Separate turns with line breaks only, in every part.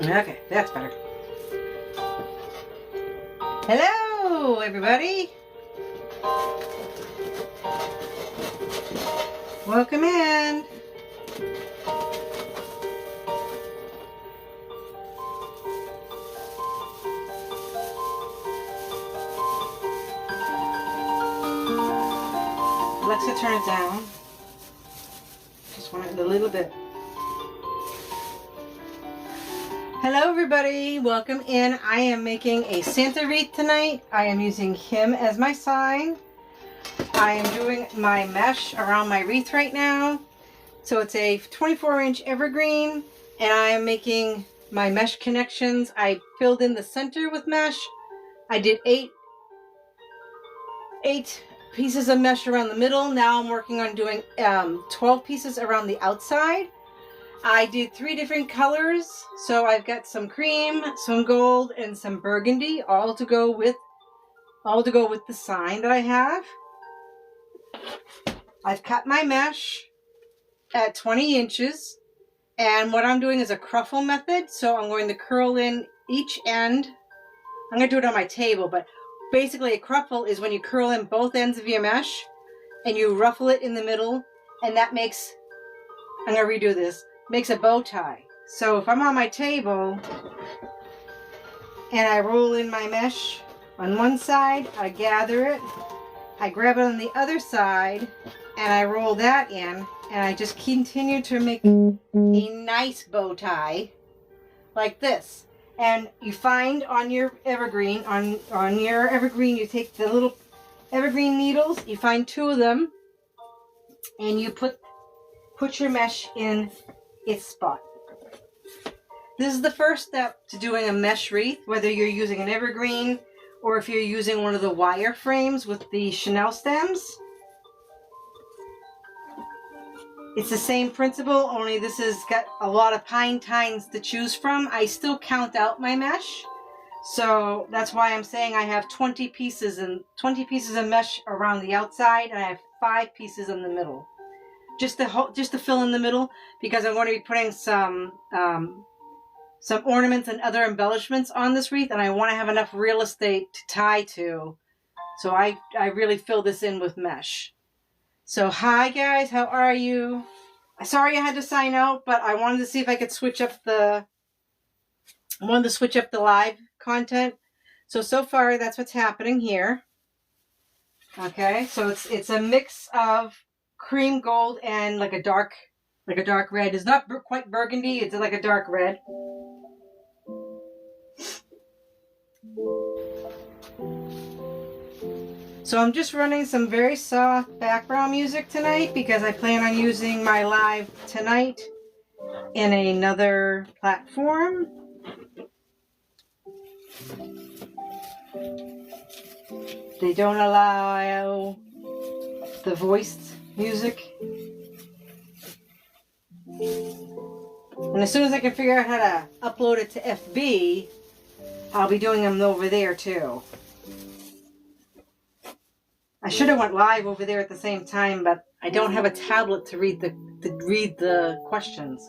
Okay, that's better. Hello, everybody. Welcome in. Alexa, turn it down. Just want it a little bit. Hello everybody, welcome in. I am making a Santa wreath tonight. I am using him as my sign. I am doing my mesh around my wreath right now. So it's a 24-inch evergreen, and I am making my mesh connections. I filled in the center with mesh. I did eight pieces of mesh around the middle. Now I'm working on doing 12 pieces around the outside. I did 3 different colors, so I've got some cream, some gold, and some burgundy, all to go with the sign that I have. I've cut my mesh at 20 inches, and what I'm doing is a cruffle method, so I'm going to curl in each end. I'm going to do it on my table, but basically a cruffle is when you curl in both ends of your mesh, and you ruffle it in the middle, and that makes, I'm going to redo this, makes a bow tie. So if I'm on my table and I roll in my mesh on one side, I gather it, I grab it on the other side, and I roll that in, and I just continue to make a nice bow tie like this. And you find on your evergreen, you take the little evergreen needles, you find 2 of them, and you put your mesh in its spot. This is the first step to doing a mesh wreath, whether you're using an evergreen or if you're using one of the wire frames with the chenille stems. It's the same principle, only this has got a lot of pine tines to choose from. I still count out my mesh, so that's why I'm saying I have 20 pieces of mesh around the outside, and I have 5 pieces in the middle. Just to fill in the middle, because I'm going to be putting some ornaments and other embellishments on this wreath, and I want to have enough real estate to tie to. So I really fill this in with mesh. So hi guys, how are you? Sorry I had to sign out, but I wanted to see if I could switch up the live content. So far that's what's happening here. Okay, so it's a mix of cream gold and like a dark red. It's not quite burgundy, it's like a dark red. So I'm just running some very soft background music tonight because I plan on using my live tonight in another platform. They don't allow the voiced music. And as soon as I can figure out how to upload it to FB, I'll be doing them over there too. I should have went live over there at the same time, but I don't have a tablet to read the questions.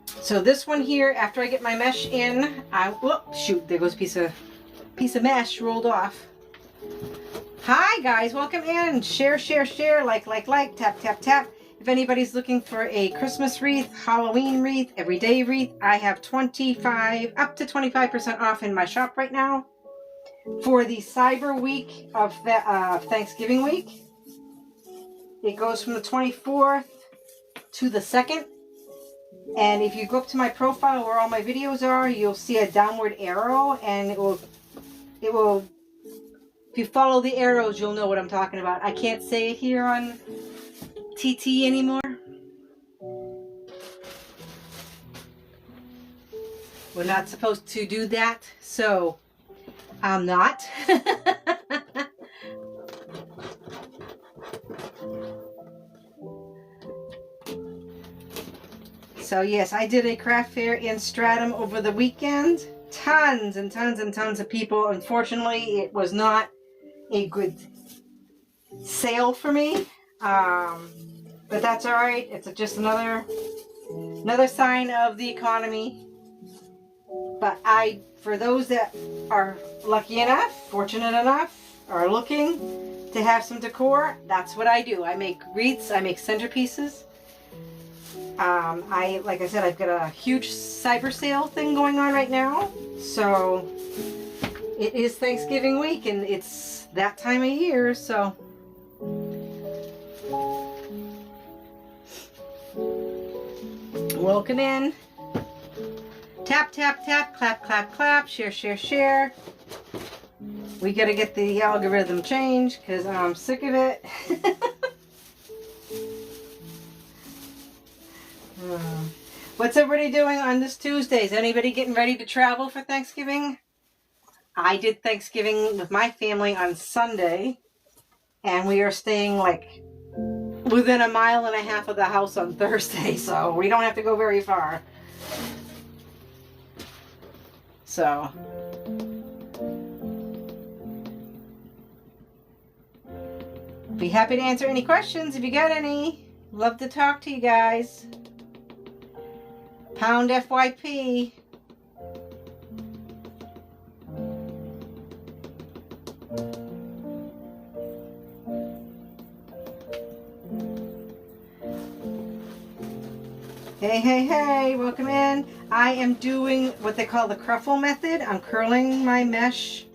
So this one here, after I get my mesh in, shoot, there goes a piece of mesh rolled off. Hi guys, welcome in. Share, like, tap, tap, tap. If anybody's looking for a Christmas wreath, Halloween wreath, everyday wreath, I have up to 25% off in my shop right now for the Cyber Week of Thanksgiving week. It goes from the 24th to the 2nd. And if you go up to my profile where all my videos are, you'll see a downward arrow, and it will, if you follow the arrows, you'll know what I'm talking about. I can't say it here on TT anymore. We're not supposed to do that, so I'm not. So yes, I did a craft fair in Stratham over the weekend. Tons and tons and tons of people. Unfortunately, it was not a good sale for me. But that's all right. It's just another sign of the economy. But for those that are lucky enough, fortunate enough, are looking to have some decor, that's what I do. I make wreaths, I make centerpieces. Like I said, I've got a huge cyber sale thing going on right now. So it is Thanksgiving week and it's that time of year, so welcome in. Tap, tap, tap, clap, clap, clap, share, share, share. We gotta get the algorithm changed because I'm sick of it. What's everybody doing on this Tuesday? Is anybody getting ready to travel for Thanksgiving? I did Thanksgiving with my family on Sunday, and we are staying like within 1.5 miles of the house on Thursday, so we don't have to go very far. So be happy to answer any questions if you got any. Love to talk to you guys. Pound FYP. Hey, hey, hey, welcome in. I am doing what they call the cruffle method. I'm curling my mesh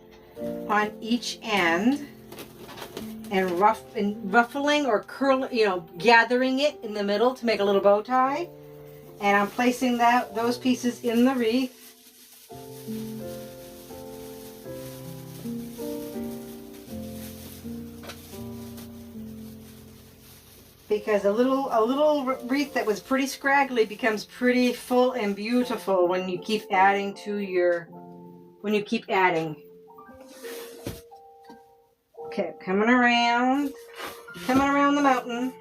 on each end and ruffling or curling, gathering it in the middle to make a little bow tie. And I'm placing those pieces in the wreath. Because a little wreath that was pretty scraggly becomes pretty full and beautiful when you keep adding Okay, coming around the mountain.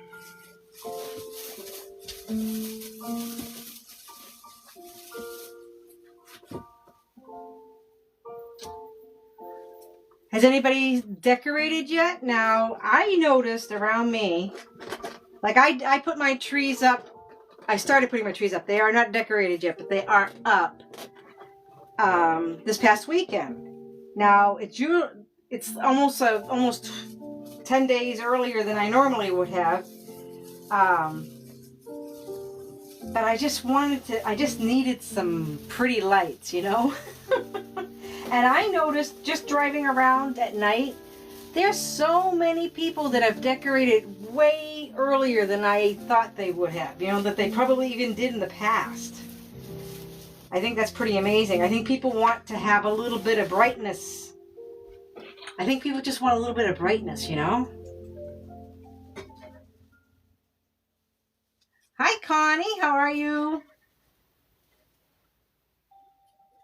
Has anybody decorated yet? Now, I noticed around me, like I put my trees up. I started putting my trees up. They are not decorated yet, but they are up this past weekend. Now, it's almost 10 days earlier than I normally would have. But I just needed some pretty lights, And I noticed just driving around at night, there's so many people that have decorated way earlier than I thought they would have, that they probably even did in the past. I think that's pretty amazing. I think people want to have a little bit of brightness. I think people just want a little bit of brightness, Hi, Connie. How are you?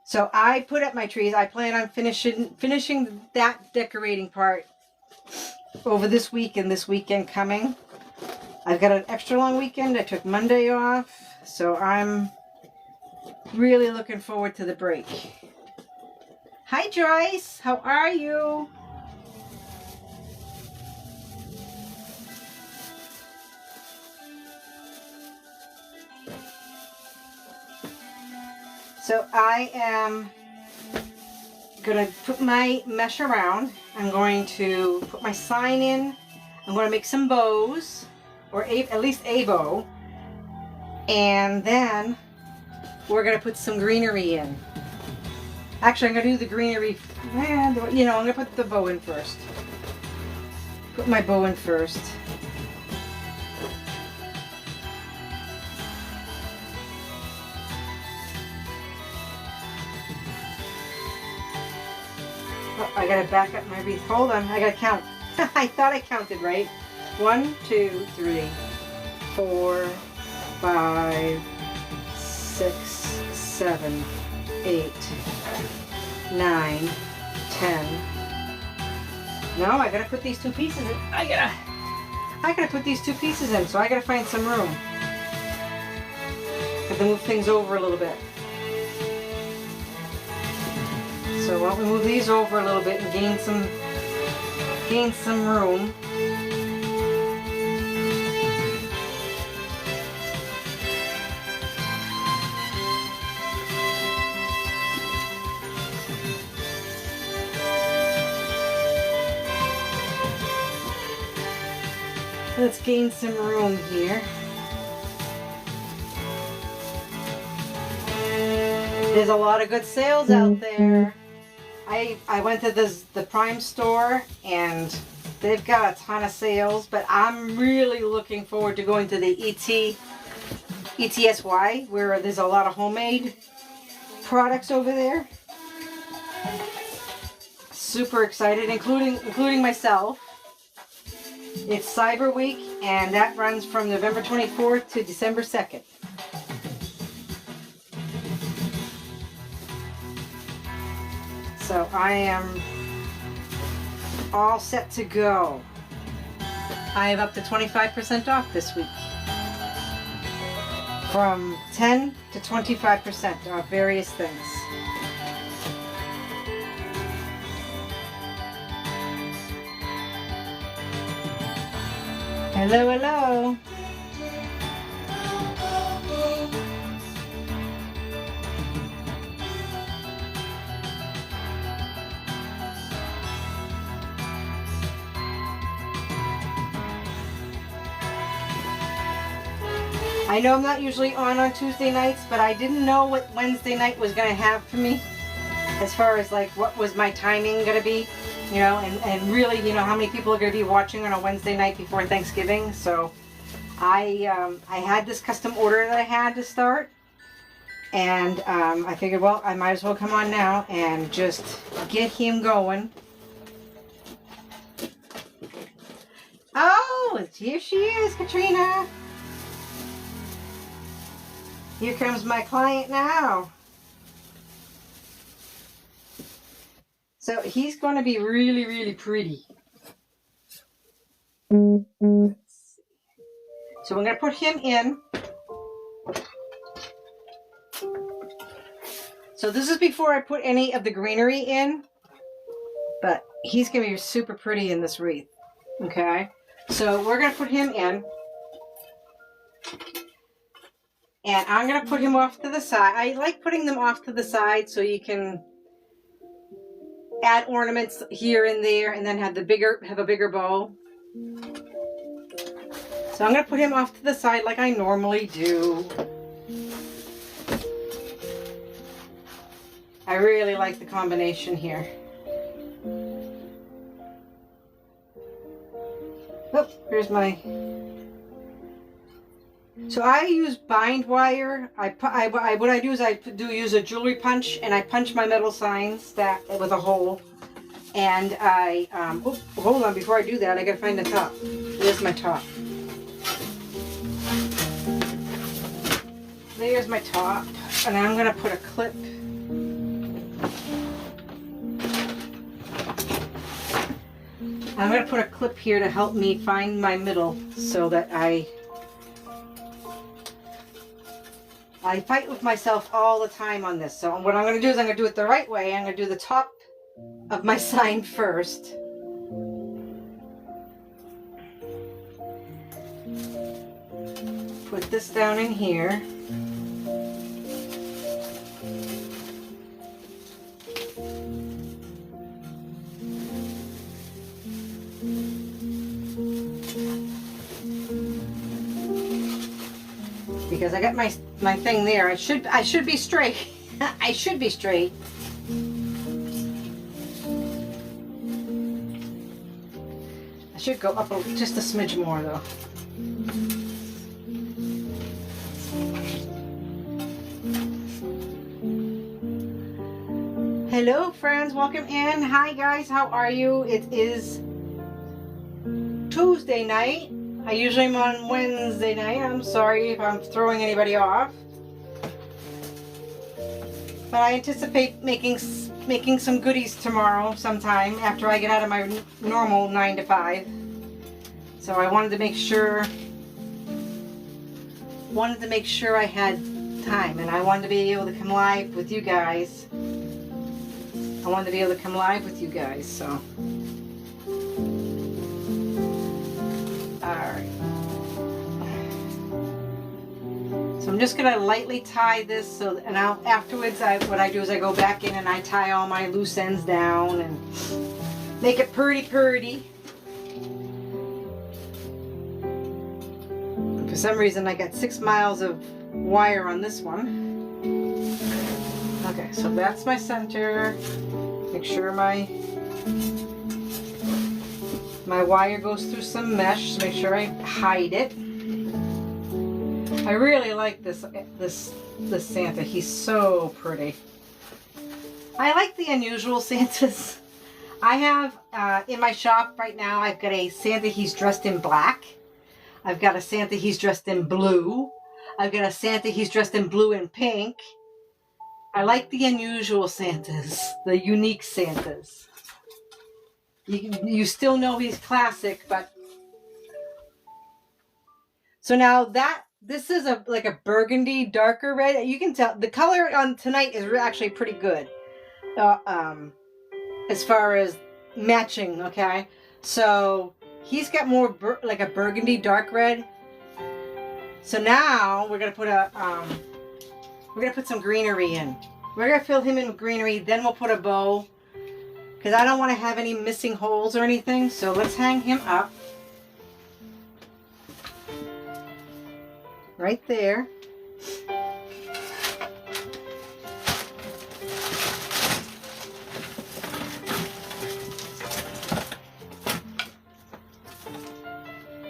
So I put up my trees. I plan on finishing that decorating part over this week and this weekend coming. I've got an extra long weekend. I took Monday off, so I'm really looking forward to the break. Hi, Joyce. How are you? So I am going to put my mesh around. I'm going to put my sign in. I'm going to make some bows, or at least a bow. And then we're going to put some greenery in. Actually, I'm going to do the greenery. I'm going to put the bow in first. Put my bow in first. I gotta back up my wreath. Hold on, I gotta count. I thought I counted right. 1, 2, 3, 4, 5, 6, 7, 8, 9, 10. No, I gotta put these 2 pieces in. I gotta put these 2 pieces in, so I gotta find some room. Have to move things over a little bit. So why don't we move these over a little bit and gain some room. Let's gain some room here. There's a lot of good sales out there. I went to the Prime store and they've got a ton of sales, but I'm really looking forward to going to the ETSY, where there's a lot of homemade products over there. Super excited, including myself. It's Cyber Week, and that runs from November 24th to December 2nd. So I am all set to go. I have up to 25% off this week. From 10 to 25% off various things. Hello, hello. I know I'm not usually on Tuesday nights, but I didn't know what Wednesday night was going to have for me as far as like what was my timing going to be, you know, and really, you know, how many people are going to be watching on a Wednesday night before Thanksgiving. So I had this custom order that I had to start, and I figured, well, I might as well come on now and just get him going. Oh, here she is, Katrina. Here comes my client now. So he's going to be really, really pretty. So we're going to put him in. So this is before I put any of the greenery in, but he's going to be super pretty in this wreath. Okay, so we're going to put him in. And I'm going to put him off to the side. I like putting them off to the side so you can add ornaments here and there and then have a bigger bow. So I'm going to put him off to the side like I normally do. I really like the combination here. Oh, here's my... So I use bind wire. What I do is I use a jewelry punch, and I punch my metal signs that with a hole. And I hold on, before I do that, I gotta find the top. There's my top. There's my top, and I'm gonna put a clip. I'm gonna put a clip here to help me find my middle, so that I fight with myself all the time on this. So what I'm going to do is I'm going to do it the right way. I'm going to do the top of my sign first. Put this down in here. Because I got my thing there. I should be straight. I should be straight. I should go up just a smidge more though. Hello friends, welcome in. Hi guys, how are you? It is Tuesday night. I usually am on Wednesday night. I'm sorry if I'm throwing anybody off. But I anticipate making some goodies tomorrow sometime after I get out of my normal 9 to 5. So I wanted to make sure I had time, and I wanted to be able to come live with you guys. So alright. So I'm just going to lightly tie this, and afterwards what I do is I go back in and I tie all my loose ends down and make it pretty. For some reason I got 6 miles of wire on this one. Okay, so that's my center. Make sure my wire goes through some mesh, so make sure I hide it. I really like this Santa. He's so pretty. I like the unusual Santas. I have in my shop right now, I've got a Santa, he's dressed in black. I've got a Santa, he's dressed in blue. I've got a Santa, he's dressed in blue and pink. I like the unusual Santas, the unique Santas. You still know he's classic, but... So now this is like a burgundy, darker red. You can tell the color on tonight is actually pretty good. As far as matching, okay? So he's got more like a burgundy, dark red. So now we're gonna put some greenery in. We're gonna fill him in with greenery, then we'll put a bow, because I don't want to have any missing holes or anything. So let's hang him up right there.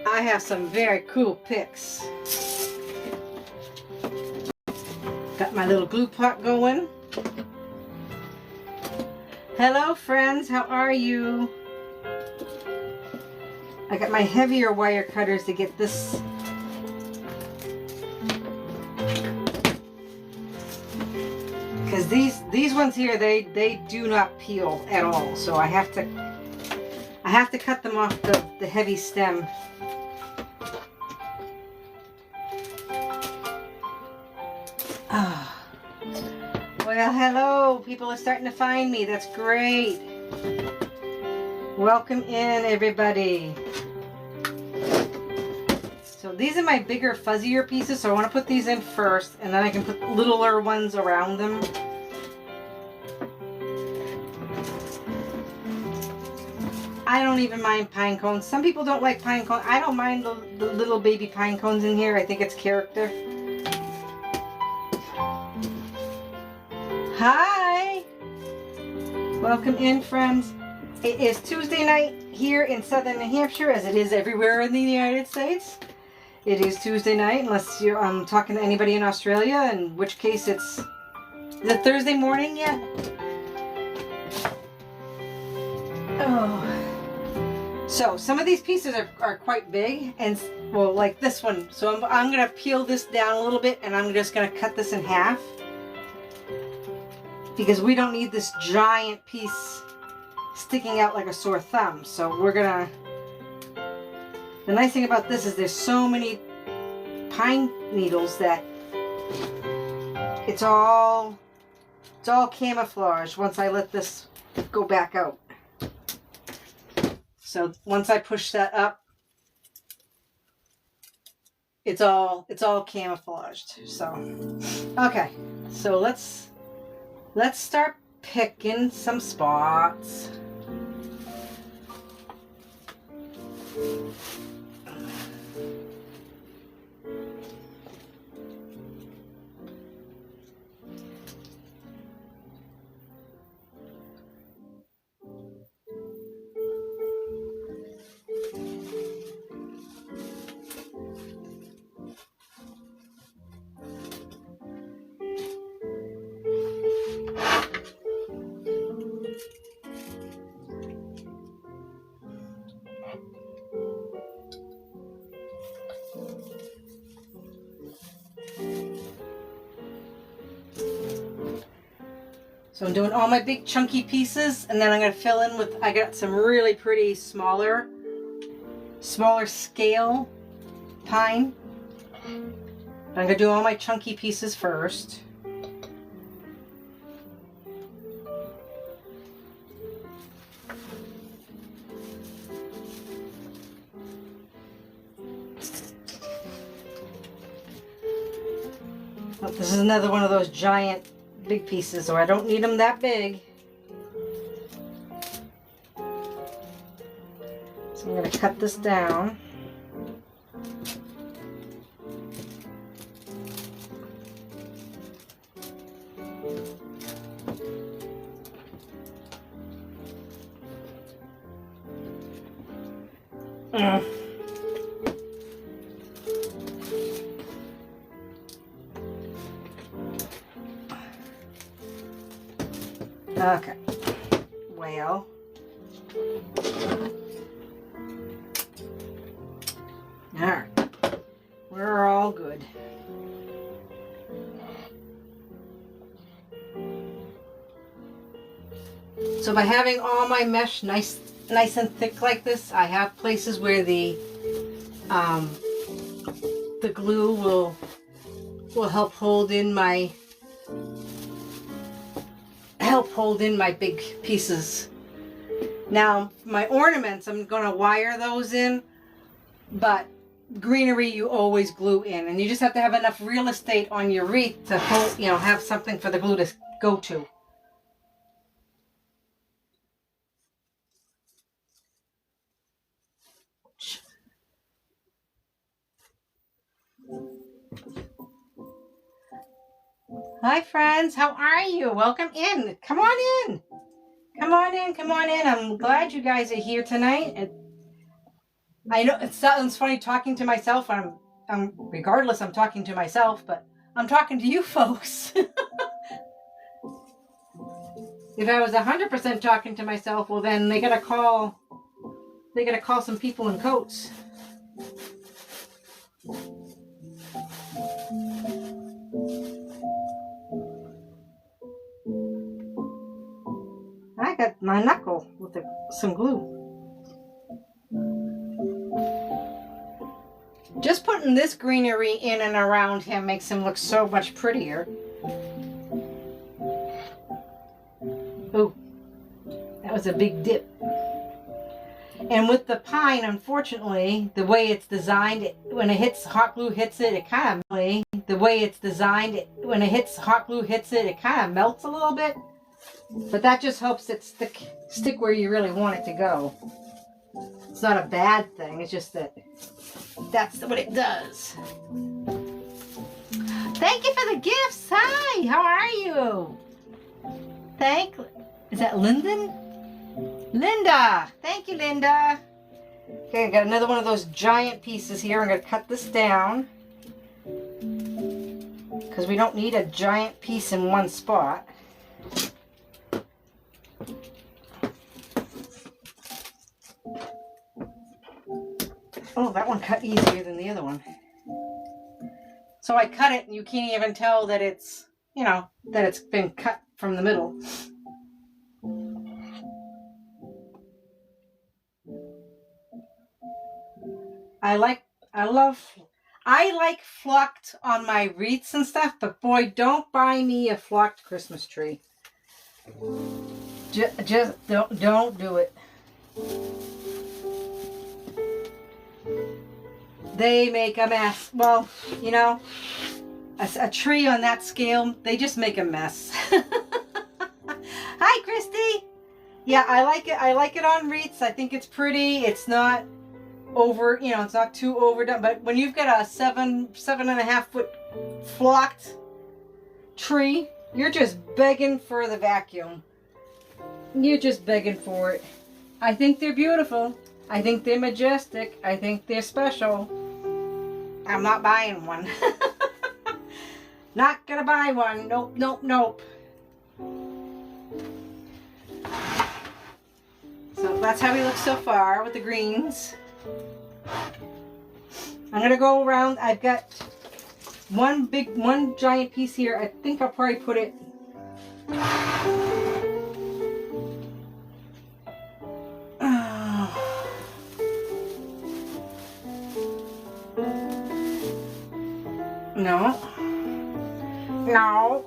I have some very cool picks. Got my little glue pot going. Hello friends, how are you? I got my heavier wire cutters to get this. Because these ones here, they do not peel at all, so I have to cut them off the heavy stem. Ah. Well, hello, people are starting to find me. That's great. Welcome in, everybody. So these are my bigger, fuzzier pieces, so I want to put these in first, and then I can put littler ones around them. I don't even mind pine cones. Some people don't like pine cones. I don't mind the little baby pine cones in here. I think it's character. Hi! Welcome in, friends. It is Tuesday night here in southern New Hampshire, as it is everywhere in the United States. It is Tuesday night, unless you're talking to anybody in Australia, in which case is it Thursday morning yet? Oh. So, some of these pieces are quite big, and, well, like this one. So I'm going to peel this down a little bit, and I'm just going to cut this in half. Because we don't need this giant piece sticking out like a sore thumb. So we're gonna... The nice thing about this is there's so many pine needles that it's all camouflage once I let this go back out. So once I push that up, it's all camouflaged. So okay, so let's start picking some spots. So I'm doing all my big chunky pieces, and then I'm going to fill in with, I got some really pretty smaller scale pine. I'm going to do all my chunky pieces first. Oh, this is another one of those giant big pieces, so I don't need them that big. So I'm going to cut this down. Okay. Well. Alright. We're all good. So by having all my mesh nice and thick like this, I have places where the glue will help hold in my big pieces. Now my ornaments, I'm going to wire those in, but greenery you always glue in, and you just have to have enough real estate on your wreath to hold, have something for the glue to go to. Hi friends, how are you? Welcome in. Come on in. Come on in, come on in. I'm glad you guys are here tonight. I know it sounds funny talking to myself. Regardless, I'm talking to myself, but I'm talking to you folks. If I was 100% talking to myself, well then they gotta call some people in coats. I got my knuckle with some glue. Just putting this greenery in and around him makes him look so much prettier. Ooh, that was a big dip. And with the pine, unfortunately, the way it's designed, when it hits hot glue hits it, it kind of melts a little bit. But that just helps it stick where you really want it to go. It's not a bad thing. It's just that's what it does. Thank you for the gifts. Hi, how are you? Is that Lyndon? Linda. Thank you, Linda. Okay, I got another one of those giant pieces here. I'm going to cut this down because we don't need a giant piece in one spot. Oh, that one cut easier than the other one. So I cut it and you can't even tell that it's, that it's been cut from the middle. I like flocked on my wreaths and stuff, but boy, don't buy me a flocked Christmas tree. Just don't do it. They make a mess. Well, a tree on that scale, they just make a mess. Hi, Christy. Yeah, I like it. I like it on wreaths. I think it's pretty. It's not over, it's not too overdone. But when you've got a 7.5 foot flocked tree, you're just begging for the vacuum. You're just begging for it. I think they're beautiful. I think they're majestic. I think they're special. I'm not buying one. Not gonna buy one. Nope, nope, nope. So that's how we look so far with the greens. I'm gonna go around. I've got one giant piece here. I think I'll probably put it No.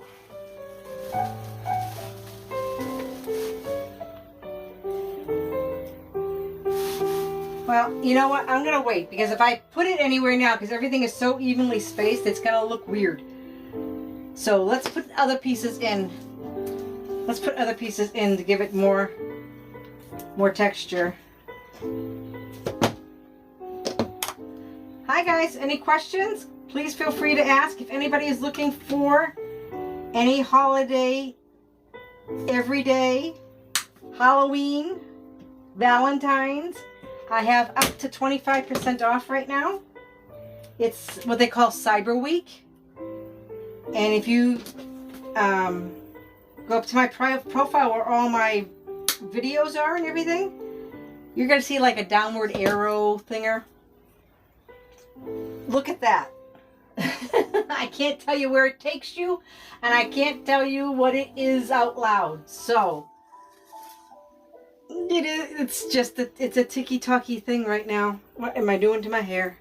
Well, you know what? I'm going to wait, because if I put it anywhere now, because everything is so evenly spaced, it's going to look weird. So let's put other pieces in. Let's put other pieces in to give it more texture. Hi guys, any questions? Please feel free to ask. If anybody is looking for any holiday, every day, Halloween, Valentine's. I have up to 25% off right now. It's what they call Cyber Week. And if you go up to my profile where all my videos are and everything, you're going to see like a downward arrow thinger. Look at that. I can't tell you where it takes you, and I can't tell you what it is out loud. So it's just it's a ticky-tacky thing right now. What am I doing to my hair?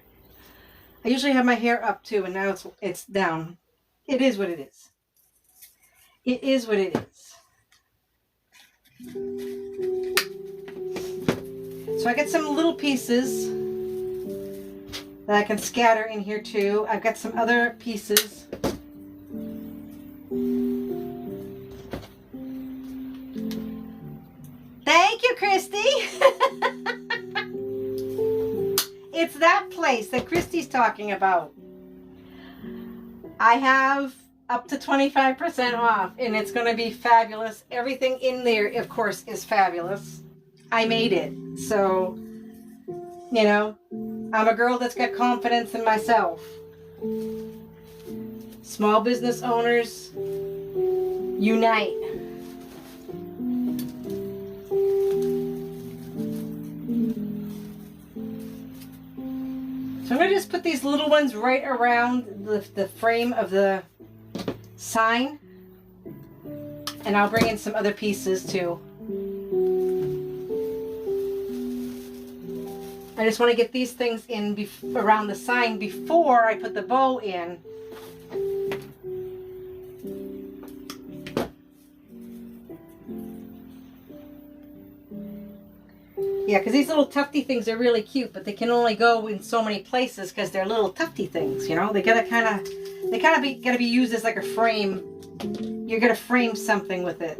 I usually have my hair up too, and now it's down. It is what it is. It is what it is. So I get some little pieces that I can scatter in here too. I've got some other pieces. Thank you, Christy. It's that place that Christy's talking about. I have up to 25% off, and it's going to be fabulous. Everything in there, of course, is fabulous. I made it. So, you know, I'm a girl that's got confidence in myself. Small business owners, unite. So I'm going to just put these little ones right around the frame of the sign. And I'll bring in some other pieces too. I just want to get these things in around the sign before I put the bow in. Yeah, because these little tufty things are really cute, but they can only go in so many places because they're little tufty things, you know? They gotta gotta be used as like a frame. You're gonna frame something with it.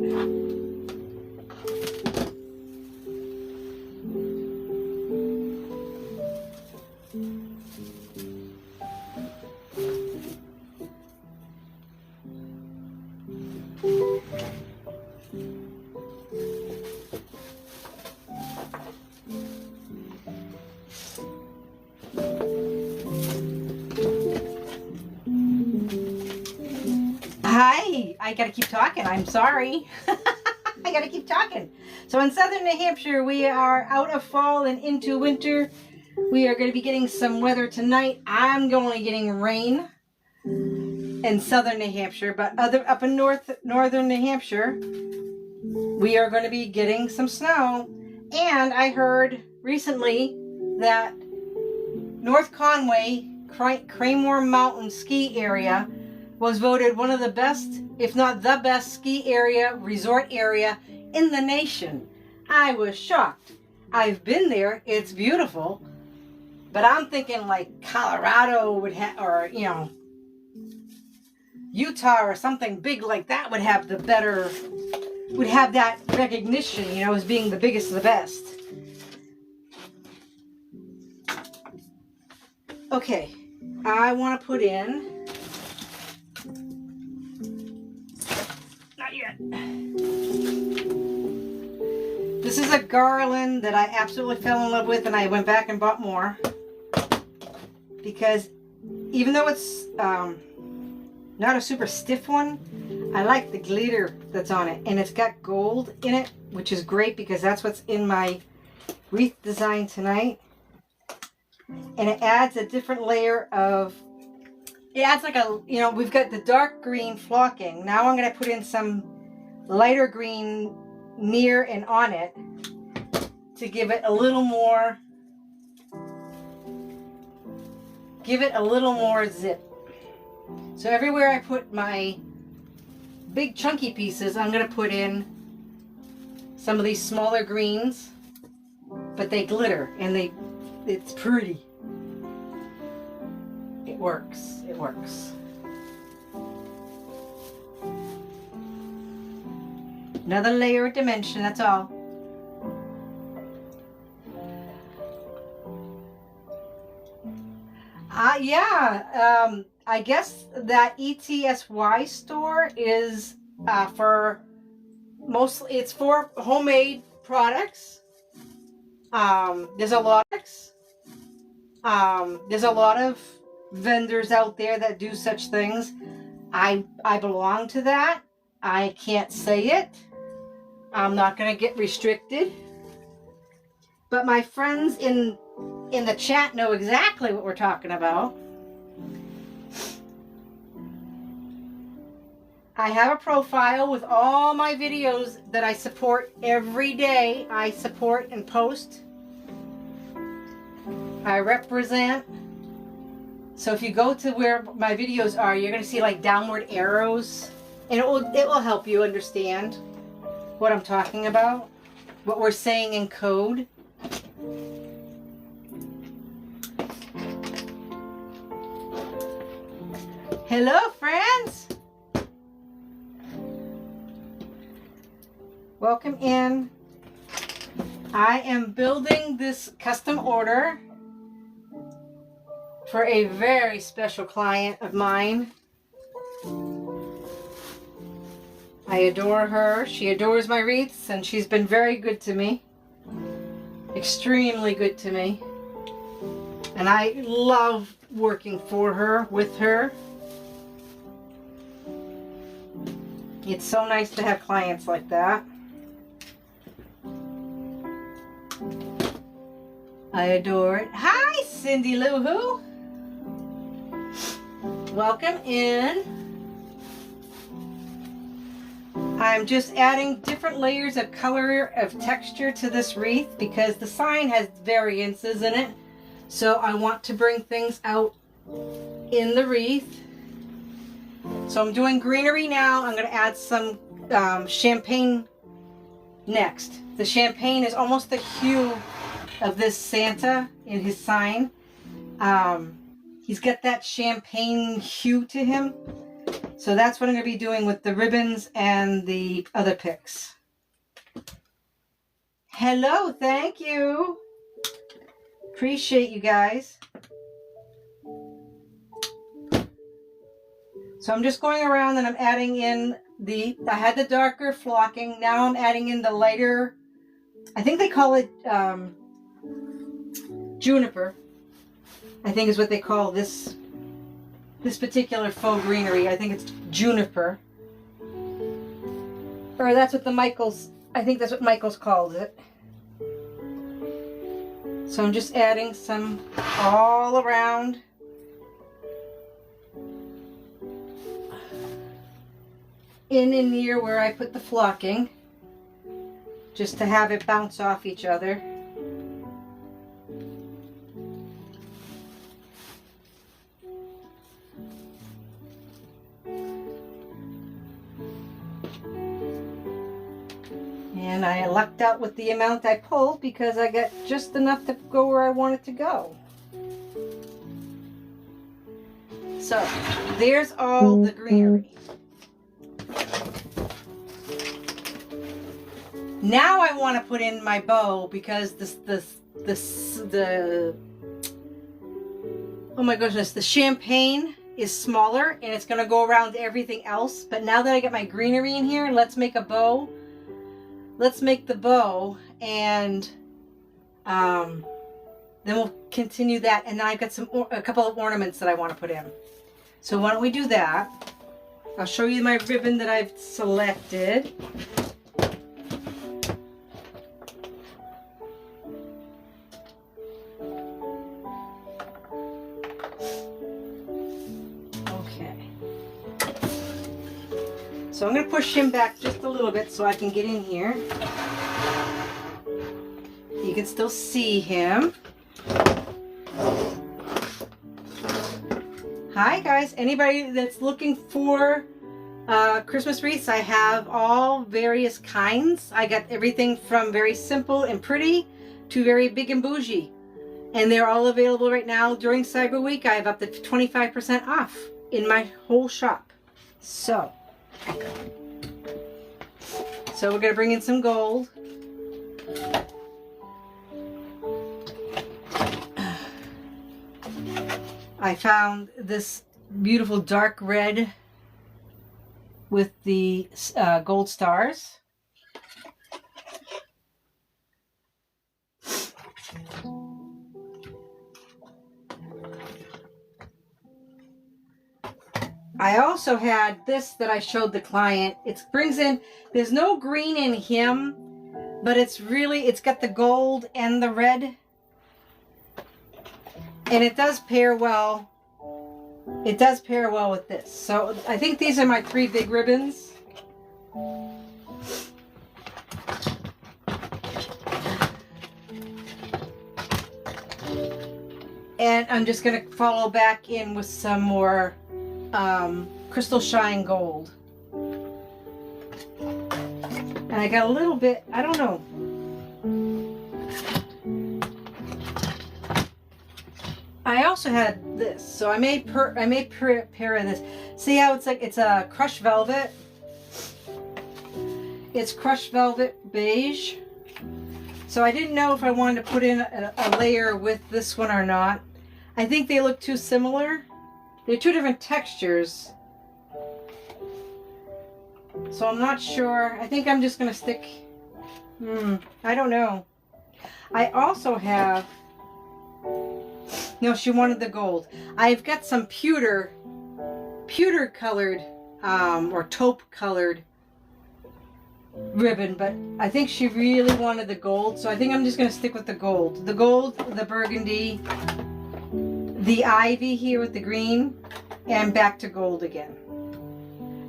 Hi, I gotta keep talking. I'm sorry. I gotta keep talking. So in southern New Hampshire, we are out of fall and into winter. We are going to be getting some weather tonight. I'm going to be getting rain in southern New Hampshire, but up in northern New Hampshire, we are going to be getting some snow. And I heard recently that North Conway, Cranmore Mountain ski area was voted one of the best, if not the best ski area, resort area in the nation. I was shocked. I've been there. It's beautiful. But I'm thinking like Colorado would have, or, you know, Utah or something big like that would have would have that recognition, you know, as being the biggest of the best. Okay, I want to put in, not yet. This is a garland that I absolutely fell in love with, and I went back and bought more. Because even though it's not a super stiff one, I like the glitter that's on it. And it's got gold in it, which is great because that's what's in my wreath design tonight. And it adds a different layer of, it adds like a, you know, we've got the dark green flocking. Now I'm going to put in some lighter green near and on it to give it a little more, zip. So everywhere I put my big chunky pieces, I'm going to put in some of these smaller greens, but they glitter and it's pretty. It works. It works. Another layer of dimension, that's all. Yeah, I guess that ETSY store is for mostly, it's for homemade products. There's a lot of vendors out there that do such things. I belong to that. I can't say it. I'm not going to get restricted. But my friends in the chat know exactly what we're talking about. I have a profile with all my videos that I support every day. I support and post. I represent. So if you go to where my videos are, you're going to see like downward arrows, and it will help you understand what I'm talking about, what we're saying in code. Hello, friends. Welcome in. I am building this custom order for a very special client of mine. I adore her. She adores my wreaths, and she's been very good to me. Extremely good to me. And I love working for her, with her. It's so nice to have clients like that. I adore it. Hi, Cindy Lou Who. Welcome in. I'm just adding different layers of color, of texture to this wreath because the sign has variances in it. So I want to bring things out in the wreath. So I'm doing greenery now. I'm going to add some champagne next. The champagne is almost the hue of this Santa in his sign. He's got that champagne hue to him. So that's what I'm going to be doing with the ribbons and the other picks. Hello, thank you. Appreciate you guys. So I'm just going around and I'm adding in I had the darker flocking. Now I'm adding in the lighter, I think they call it juniper, I think is what they call this particular faux greenery. I think it's juniper. Or that's what I think that's what Michaels calls it. So I'm just adding some all around. In and near where I put the flocking, just to have it bounce off each other. And I lucked out with the amount I pulled because I got just enough to go where I wanted to go. So there's all the greenery. Now I want to put in my bow because oh my goodness, the champagne is smaller and it's going to go around everything else. But now that I get my greenery in here, let's make a bow. Let's make the bow, and then we'll continue that. And then I've got a couple of ornaments that I want to put in. So why don't we do that? I'll show you my ribbon that I've selected. So I'm going to push him back just a little bit so I can get in here. You can still see him. Hi guys, anybody that's looking for Christmas wreaths, I have all various kinds. I got everything from very simple and pretty to very big and bougie. And they're all available right now during Cyber Week. I have up to 25% off in my whole shop. So we're going to bring in some gold. I found this beautiful dark red with the gold stars. I also had this that I showed the client. It brings in, there's no green in him, but it's got the gold and the red. And it does pair well. It does pair well with this. So I think these are my 3 big ribbons. And I'm just going to follow back in with some more Crystal Shine Gold. And I got a little bit, I don't know. I also had this, so I may pair this. See how it's like, it's a crushed velvet. It's crushed velvet beige. So I didn't know if I wanted to put in a layer with this one or not. I think they look too similar. They're 2 different textures. So I'm not sure. I think I'm just going to stick... I don't know. I also have... No, she wanted the gold. I've got some pewter colored or taupe colored ribbon, but I think she really wanted the gold, so I think I'm just going to stick with the gold. The gold, the burgundy, the ivy here with the green, and back to gold again.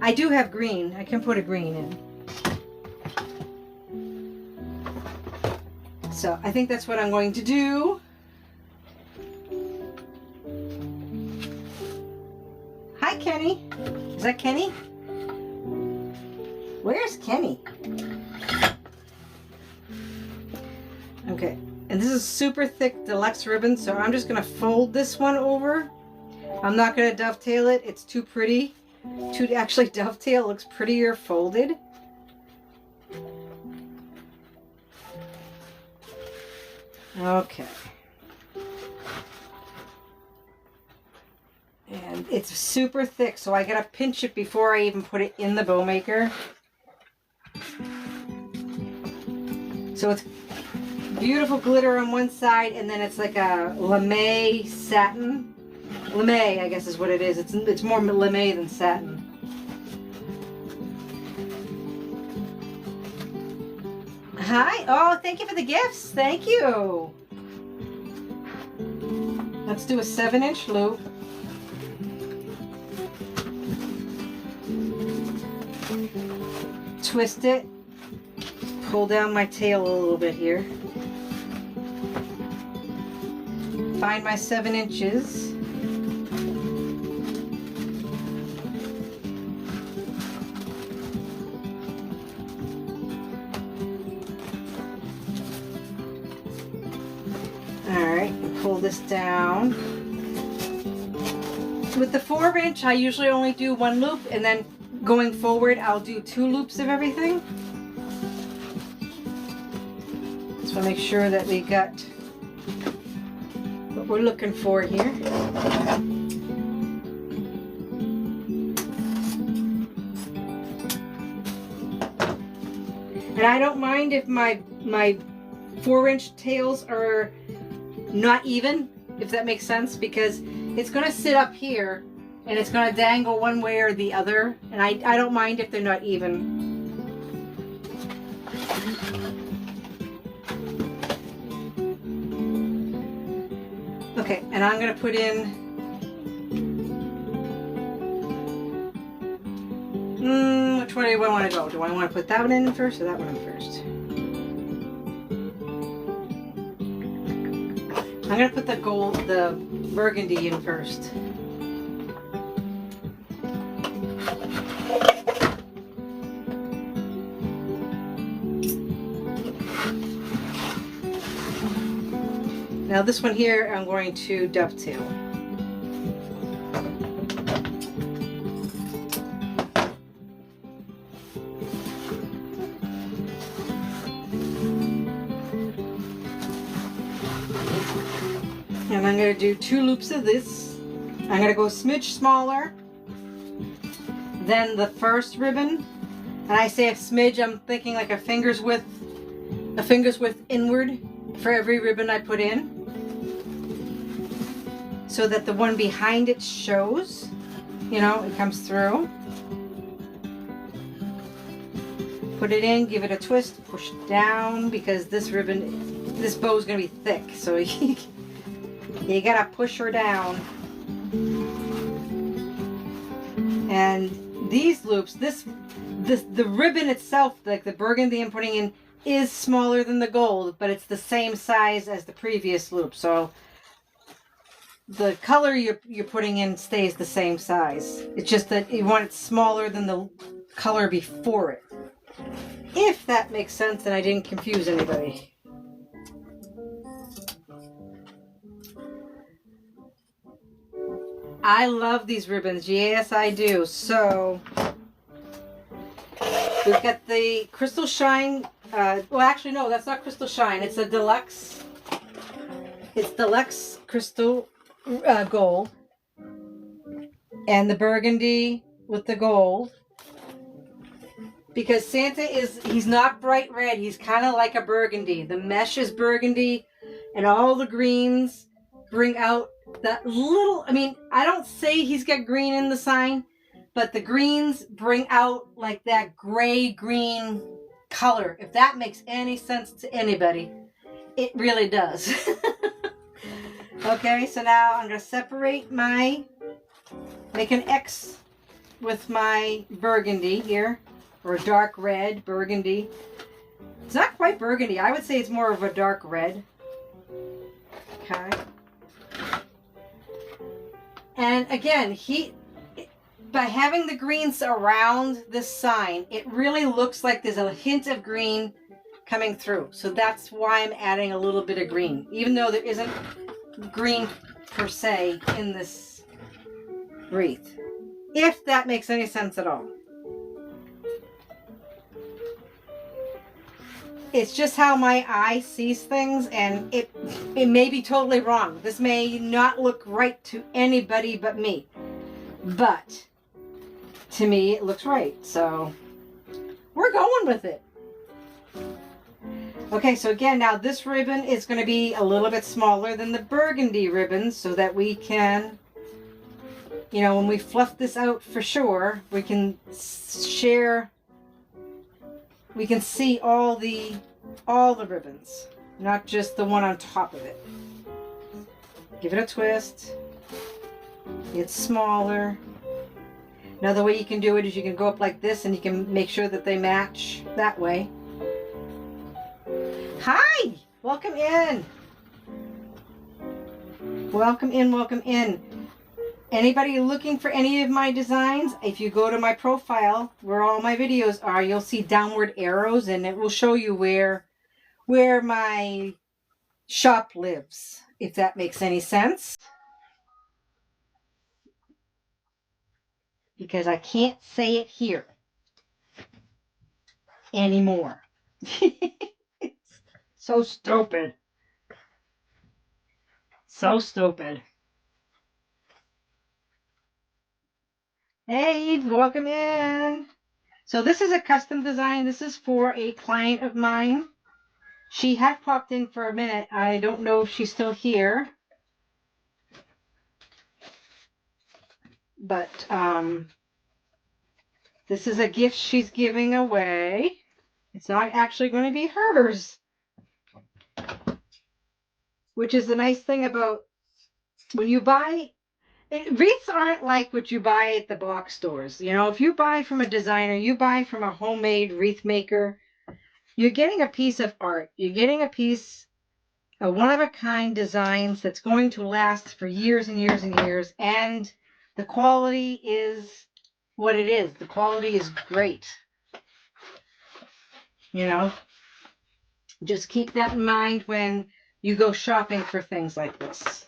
I do have green. I can put a green in. So I think that's what I'm going to do. Hi, Kenny. Is that Kenny? Where's Kenny? Okay, and this is super thick deluxe ribbon, so I'm just going to fold this one over. I'm not going to dovetail it. It's too pretty to actually dovetail. It looks prettier folded. Okay. And it's super thick, so I gotta pinch it before I even put it in the bow maker. So it's beautiful glitter on one side, and then it's like a lame satin. Lame, I guess is what it is. It's more lame than satin. Hi. Oh, thank you for the gifts. Thank you. Let's do a 7-inch loop. Twist it, pull down my tail a little bit here, find my 7 inches, alright, and pull this down. With the 4-inch I usually only do 1 loop, and then going forward, I'll do 2 loops of everything. So make sure that we got what we're looking for here. And I don't mind if my 4-inch tails are not even, if that makes sense, because it's going to sit up here and it's going to dangle one way or the other, and I don't mind if they're not even. Okay, and I'm going to put in which way do I want to go? Do I want to put that one in first or that one in first? I'm going to put the burgundy in first. Now this one here, I'm going to dovetail. And I'm going to do 2 loops of this. I'm going to go a smidge smaller than the first ribbon. And I say a smidge, I'm thinking like a finger's width inward for every ribbon I put in, so that the one behind it shows, you know, it comes through. Put it in, give it a twist, push it down, because this bow is going to be thick, so you gotta push her down. And these loops, the ribbon itself, like the burgundy I'm putting in, is smaller than the gold, but it's the same size as the previous loop. So the color you're putting in stays the same size. It's just that you want it smaller than the color before it. If that makes sense and I didn't confuse anybody. I love these ribbons. Yes, I do. So we've got the Crystal Shine. Well, actually, no, that's not Crystal Shine. It's a deluxe. It's deluxe crystal gold. And the burgundy with the gold. Because Santa he's not bright red. He's kind of like a burgundy. The mesh is burgundy. And all the greens bring out that little, I mean, I don't say he's got green in the sign, but the greens bring out like that gray-green color. If that makes any sense to anybody, it really does. Okay, so now I'm going to separate make an X with my burgundy here, or dark red burgundy. It's not quite burgundy. I would say it's more of a dark red. Okay. And again, by having the greens around this sign, it really looks like there's a hint of green coming through. So that's why I'm adding a little bit of green, even though there isn't green per se in this wreath. If that makes any sense at all. It's just how my eye sees things, and it may be totally wrong. This may not look right to anybody but me. But to me, it looks right. So we're going with it. Okay, so again, now this ribbon is going to be a little bit smaller than the burgundy ribbon, so that we can, you know, when we fluff this out for sure, we can share. We can see all the ribbons, not just the one on top of it. Give it a twist. It's smaller. Another way you can do it is you can go up like this and you can make sure that they match that way. Hi! Welcome in. Welcome in, welcome in. Anybody looking for any of my designs, if you go to my profile where all my videos are, you'll see downward arrows, and it will show you where my shop lives, if that makes any sense. Because I can't say it here anymore. So stupid. So stupid. Hey, welcome in. So this is a custom design. This is for a client of mine. She had popped in for a minute. I don't know if she's still here. But this is a gift she's giving away. It's not actually going to be hers. Which is the nice thing about when you buy... Wreaths aren't like what you buy at the box stores. You know, if you buy from a designer, you buy from a homemade wreath maker, you're getting a piece of art. You're getting a piece of one-of-a-kind designs that's going to last for years and years and years. And the quality is what it is. The quality is great. You know, just keep that in mind when you go shopping for things like this.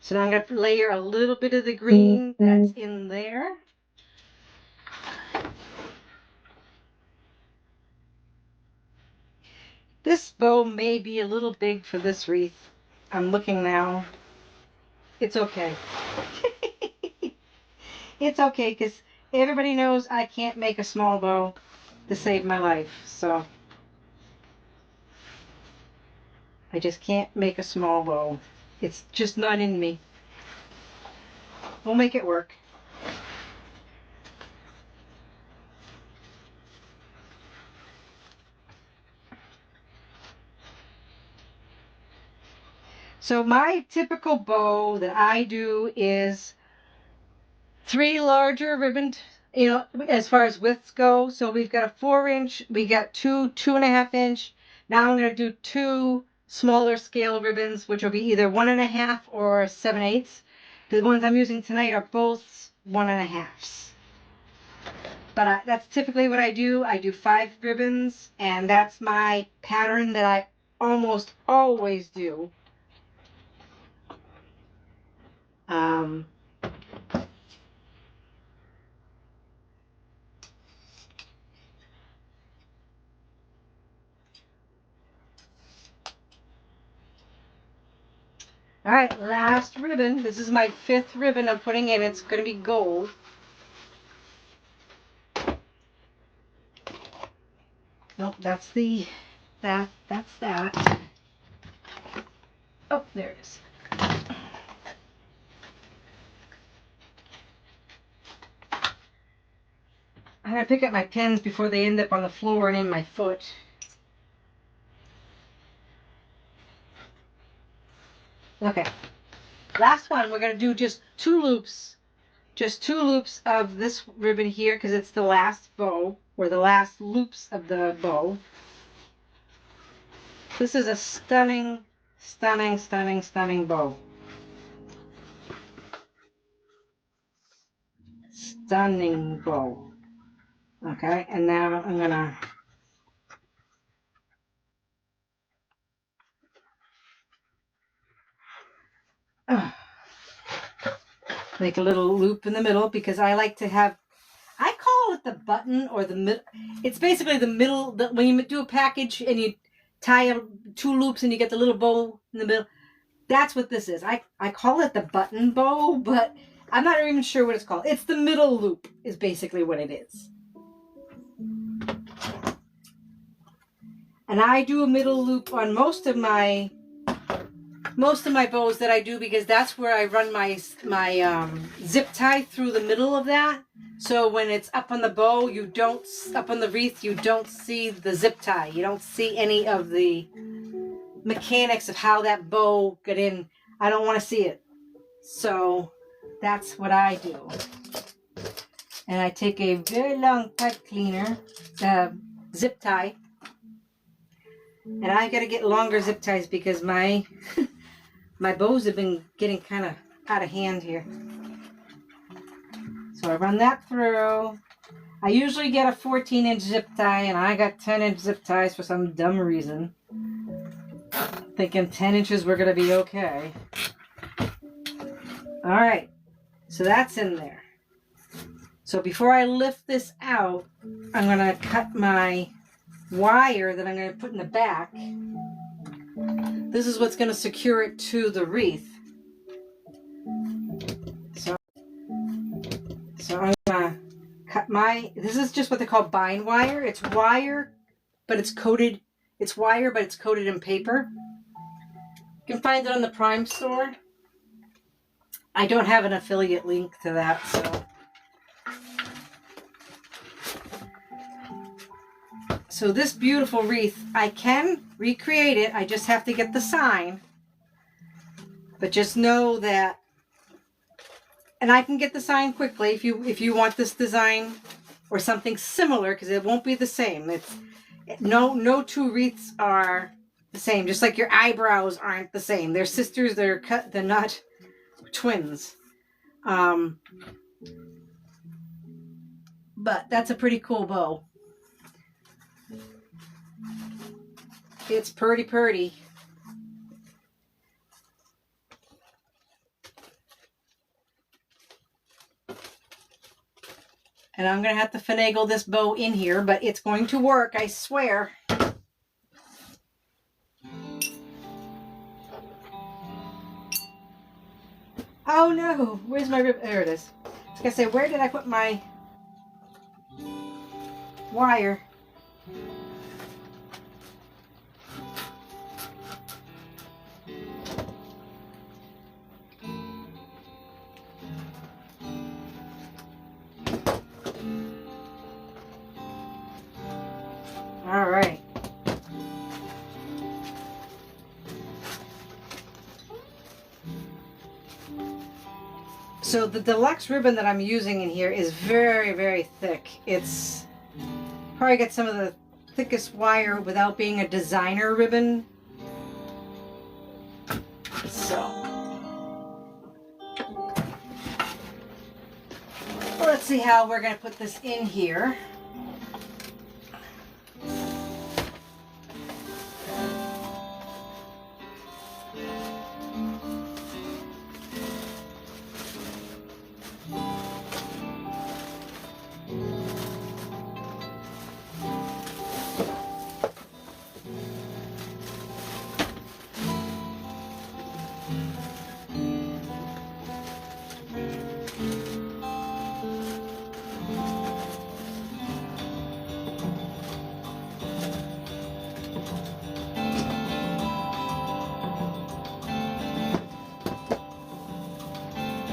So now I'm going to layer a little bit of the green that's in there. This bow may be a little big for this wreath. I'm looking now. it's okay. It's okay because everybody knows I can't make a small bow to save my life. So I just can't make a small bow. It's just not in me. We'll make it work. So my typical bow that I do is 3 larger ribbon, as far as widths go. So we've got a 4-inch, we got 2.5-inch. Now I'm going to do 2 smaller scale ribbons, which will be either 1.5 or 7/8. The ones I'm using tonight are both 1.5s. But that's typically what I do. I do 5 ribbons, and that's my pattern that I almost always do. Um, all right, last ribbon. This is my 5th ribbon I'm putting in. It's going to be gold. Nope, that's that. Oh, there it is. I'm going to pick up my pins before they end up on the floor and in my foot. Okay, last one. We're going to do just 2 loops. Just 2 loops of this ribbon here because it's the last bow, or the last loops of the bow. This is a stunning, stunning, stunning, stunning bow. Stunning bow. Okay, and now I'm gonna make a little loop in the middle because I like to have, I call it the button or the middle. It's basically the middle, when you do a package and you tie 2 loops and you get the little bow in the middle. That's what this is. I call it the button bow, but I'm not even sure what it's called. It's the middle loop is basically what it is. And I do a middle loop on most of my bows that I do because that's where I run my zip tie through the middle of that. So when it's up on the bow, up on the wreath, you don't see the zip tie. You don't see any of the mechanics of how that bow got in. I don't want to see it. So that's what I do. And I take a very long pipe cleaner, zip tie. And I got to get longer zip ties because my bows have been getting kind of out of hand here. So I run that through. I usually get a 14-inch zip tie, and I got 10-inch zip ties for some dumb reason. Thinking 10 inches were going to be okay. All right, so that's in there. So before I lift this out, I'm going to cut my wire that I'm going to put in the back. This is what's going to secure it to the wreath. So I'm going to cut this is just what they call bind wire. It's wire, but it's coated. It's wire, but it's coated in paper. You can find it on the Prime store. I don't have an affiliate link to that, so. So this beautiful wreath, I can recreate it. I just have to get the sign. But just know that, and I can get the sign quickly if you want this design or something similar, because it won't be the same. No 2 wreaths are the same. Just like your eyebrows aren't the same. They're sisters. They're not twins. But that's a pretty cool bow. It's pretty. And I'm going to have to finagle this bow in here, but it's going to work, I swear. Oh no, where's my ribbon? There it is. I was gonna say, where did I put my wire? All right. So the deluxe ribbon that I'm using in here is very, very thick. It's probably got some of the thickest wire without being a designer ribbon. So let's see how we're going to put this in here.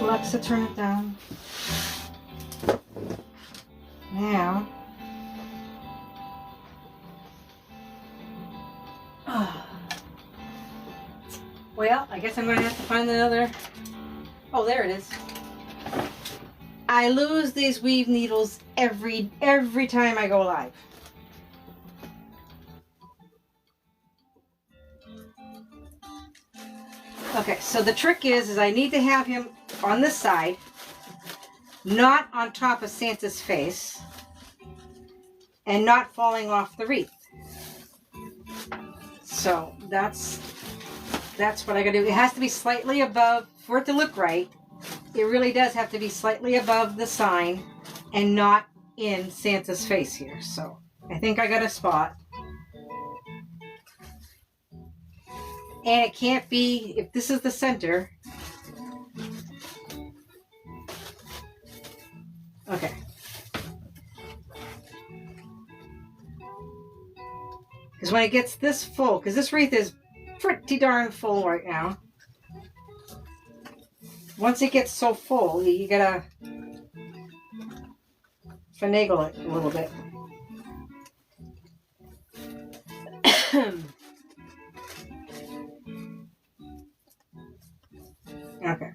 Alexa, turn it down. Now, well, I guess I'm going to have to find another. Oh, there it is. I lose these weave needles every time I go live. Okay, so the trick is I need to have him on this side, not on top of Santa's face, and not falling off the wreath. So that's what I gotta do. It has to be slightly above, for it to look right, it really does have to be slightly above the sign and not in Santa's face here. So I think I got a spot. And it can't be, if this is the center. Okay. Because when it gets this full, because this wreath is pretty darn full right now. Once it gets so full, you gotta finagle it a little bit. Okay.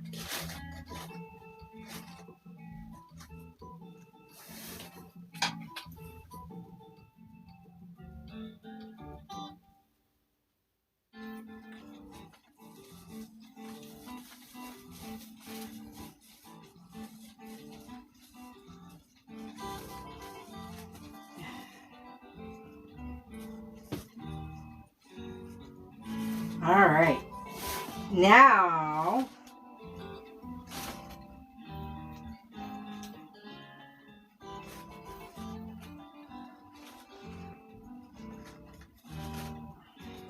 All right. Now,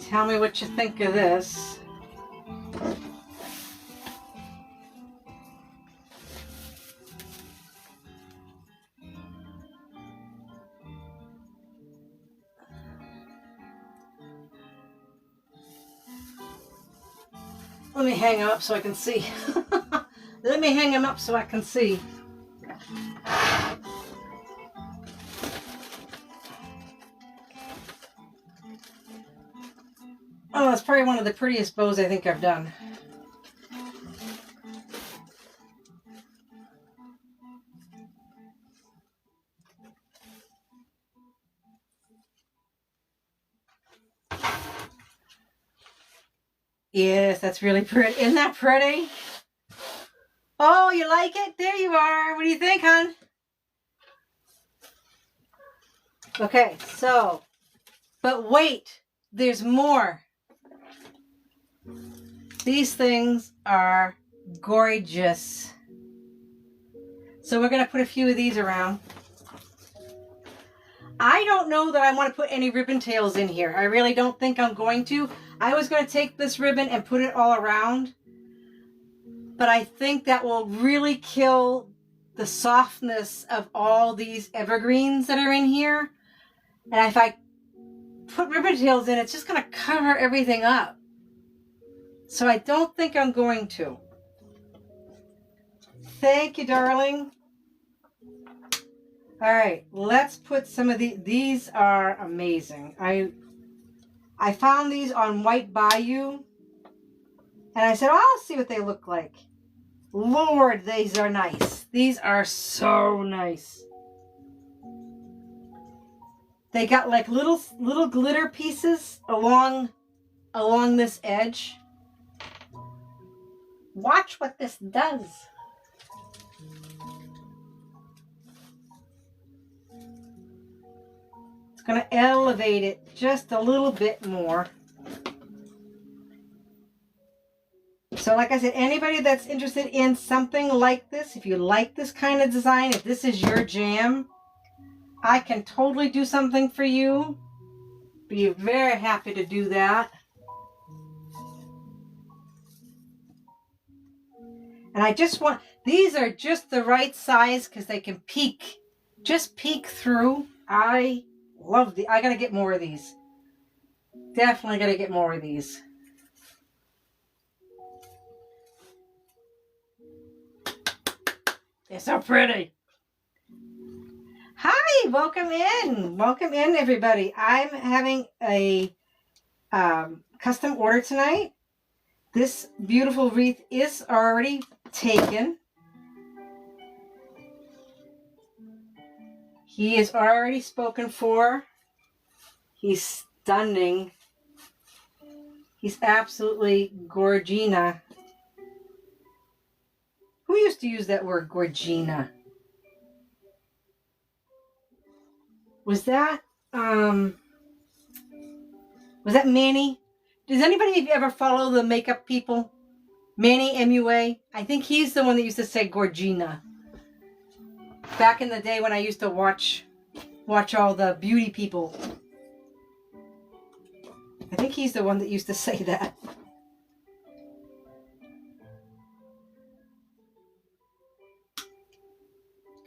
tell me what you think of this. Let me hang him up so I can see. Let me hang him up so I can see. Oh, that's probably one of the prettiest bows I think I've done. Yes, that's really pretty. Isn't that pretty? Oh, you like it? There you are. What do you think, hon? Okay, so, but wait, there's more. These things are gorgeous. So we're going to put a few of these around. I don't know that I want to put any ribbon tails in here. I really don't think I'm going to. I was going to take this ribbon and put it all around. but I think that will really kill the softness of all these evergreens that are in here. And if I put ribbon tails in, it's just going to cover everything up. So I don't think I'm going to. Thank you, darling. All right, let's put some of these are amazing. I found these on White Bayou, and I said, oh, I'll see what they look like. Lord, these are nice. These are so nice. They got like little glitter pieces along this edge. Watch what this does. It's going to elevate it just a little bit more. So like I said, anybody that's interested in something like this, if you like this kind of design, if this is your jam, I can totally do something for you. Be very happy to do that. And I just want, these are just the right size because they can peek, just peek through. I love I gotta get more of these. Definitely gotta get more of these. They're so pretty. Hi, welcome in. Welcome in, everybody. I'm having a custom order tonight. This beautiful wreath is already taken. He is already spoken for. He's stunning. He's absolutely gorgina. Who used to use that word, gorgina? Was that Manny? Does anybody ever follow the makeup people? Manny MUA? I think he's the one that used to say gorgina. Back in the day when I used to watch all the beauty people. I think he's the one that used to say that.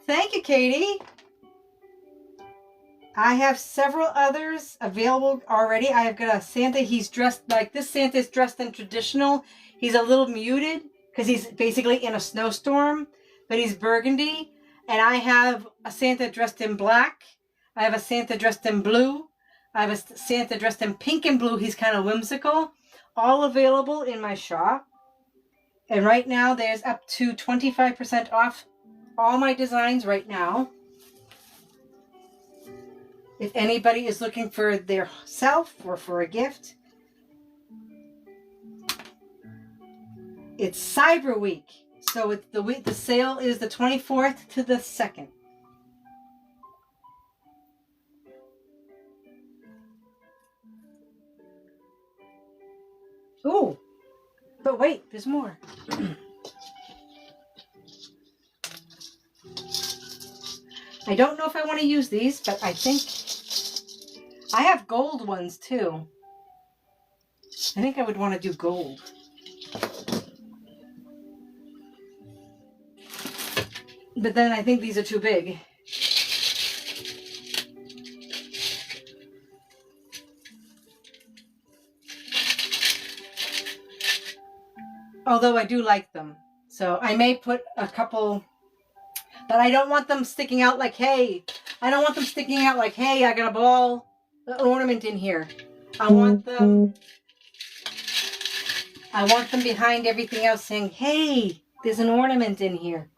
Thank you, Katie. I have several others available already. I have got a Santa. He's dressed like this. Santa is dressed in traditional. He's a little muted because he's basically in a snowstorm, but he's burgundy. And I have a Santa dressed in black. I have a Santa dressed in blue. I have a Santa dressed in pink and blue. He's kind of whimsical. All available in my shop. And right now there's up to 25% off all my designs right now. If anybody is looking for their self or for a gift. It's Cyber Week. So it's the sale is the 24th to the 2nd. Ooh, but wait, there's more. I don't know if I want to use these, but I think I have gold ones too. I think I would want to do gold. But then I think these are too big. Although I do like them. So I may put a couple, but I don't want them sticking out like, hey, I don't want them sticking out like, hey, I got a ball ornament in here. I want them behind everything else saying, hey, there's an ornament in here.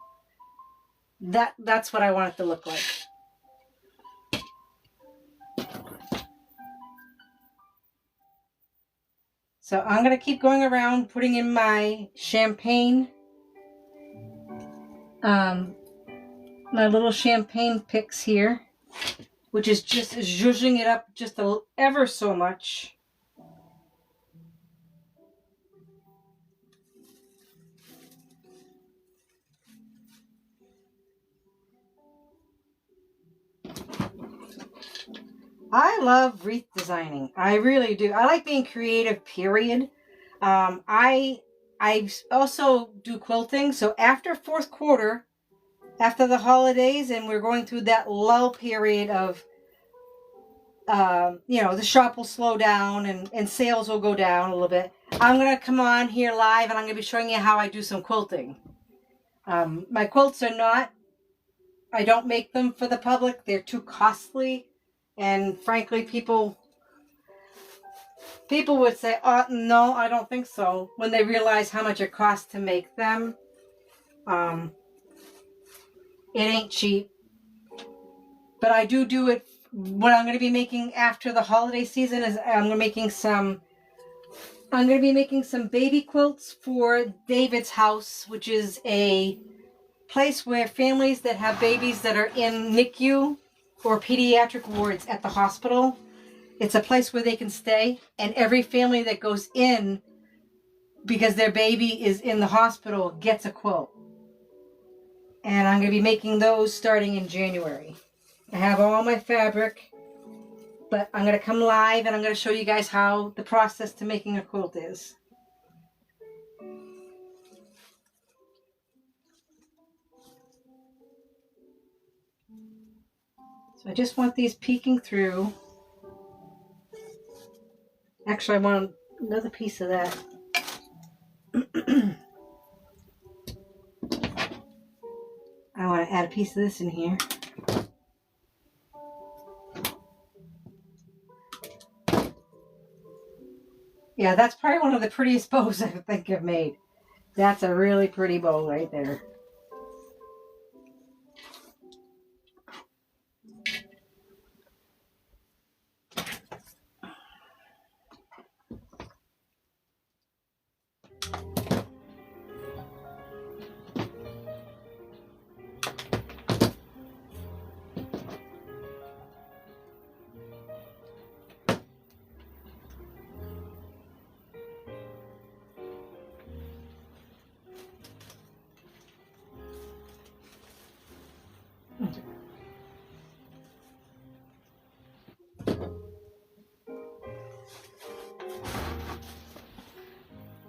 That's what I want it to look like. So I'm going to keep going around putting in my champagne, my little champagne picks here, which is just zhuzhing it up just ever so much. I love wreath designing. I really do. I like being creative, period. I I also do quilting. So after fourth quarter, after the holidays, and we're going through that lull period of, the shop will slow down and sales will go down a little bit. I'm going to come on here live and I'm going to be showing you how I do some quilting. My quilts are not, I don't make them for the public. They're too costly. And frankly, people would say, oh, no, I don't think so. When they realize how much it costs to make them. It ain't cheap. But I do it. What I'm going to be making after the holiday season is I'm going to be making some baby quilts for David's house, which is a place where families that have babies that are in NICU or pediatric wards at the hospital, it's a place where they can stay. And every family that goes in because their baby is in the hospital gets a quilt. And I'm going to be making those starting in January. I have all my fabric, but I'm going to come live and I'm going to show you guys how the process to making a quilt is. So I just want these peeking through. Actually, I want another piece of that. I want to add a piece of this in here. Yeah, that's probably one of the prettiest bows I think I've made. That's a really pretty bow right there.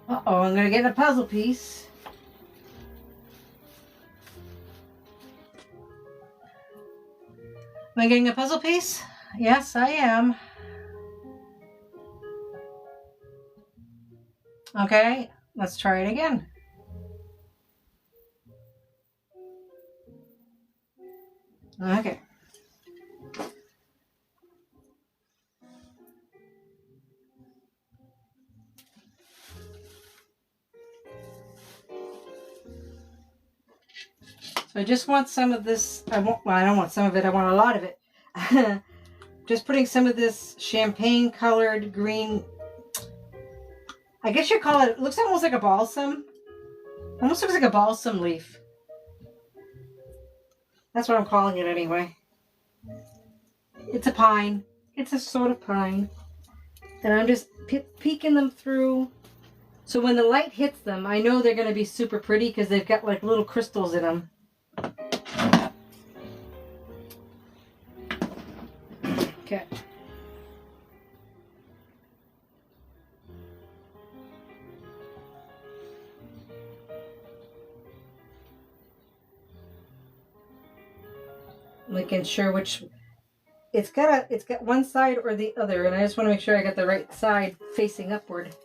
Uh-oh, I'm going to get a puzzle piece. Am I getting a puzzle piece? Yes, I am. Okay, let's try it again. Okay. So I just want some of this. I don't want some of it. I want a lot of it. Just putting some of this champagne colored green. I guess you call it. It looks almost like a balsam. Almost looks like a balsam leaf. That's what I'm calling it anyway. It's a pine. It's a sort of pine. And I'm just peeking them through. So when the light hits them, I know they're going to be super pretty because they've got like little crystals in them. Okay. Making sure which it's got one side or the other, and I just want to make sure I got the right side facing upward.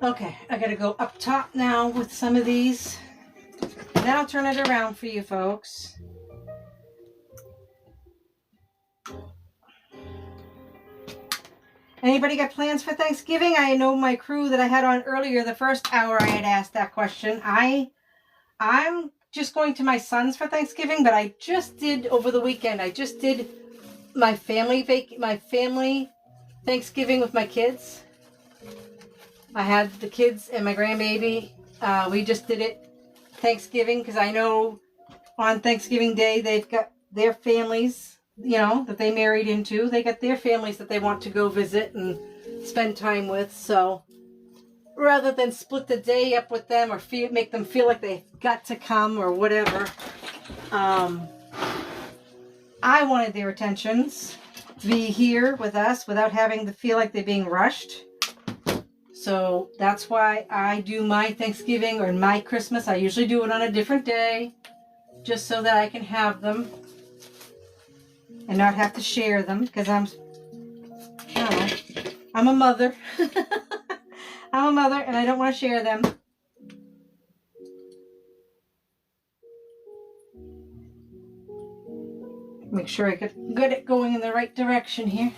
Okay, I gotta go up top now with some of these. And then I'll turn it around for you folks. Anybody got plans for Thanksgiving? I know my crew that I had on earlier, the first hour I had asked that question. I'm just going to my son's for Thanksgiving, but I just did over the weekend. I just did my family Thanksgiving with my kids. I had the kids and my grandbaby. We just did it Thanksgiving because I know on Thanksgiving Day they've got their families, that they married into. They got their families that they want to go visit and spend time with. So rather than split the day up with them or make them feel like they got to come or whatever, I wanted their attentions. be here with us without having to feel like they're being rushed. So that's why I do my Thanksgiving or my Christmas. I usually do it on a different day, just so that I can have them and not have to share them, because I don't know, I'm a mother. I'm a mother and I don't want to share them. Make sure I get good at going in the right direction here.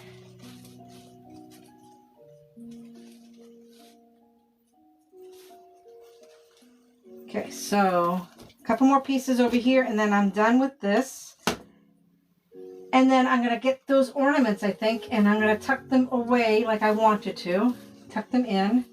Okay, so a couple more pieces over here and then I'm done with this. And then I'm going to get those ornaments, I think, and I'm going to tuck them away like I wanted to. Tuck them in.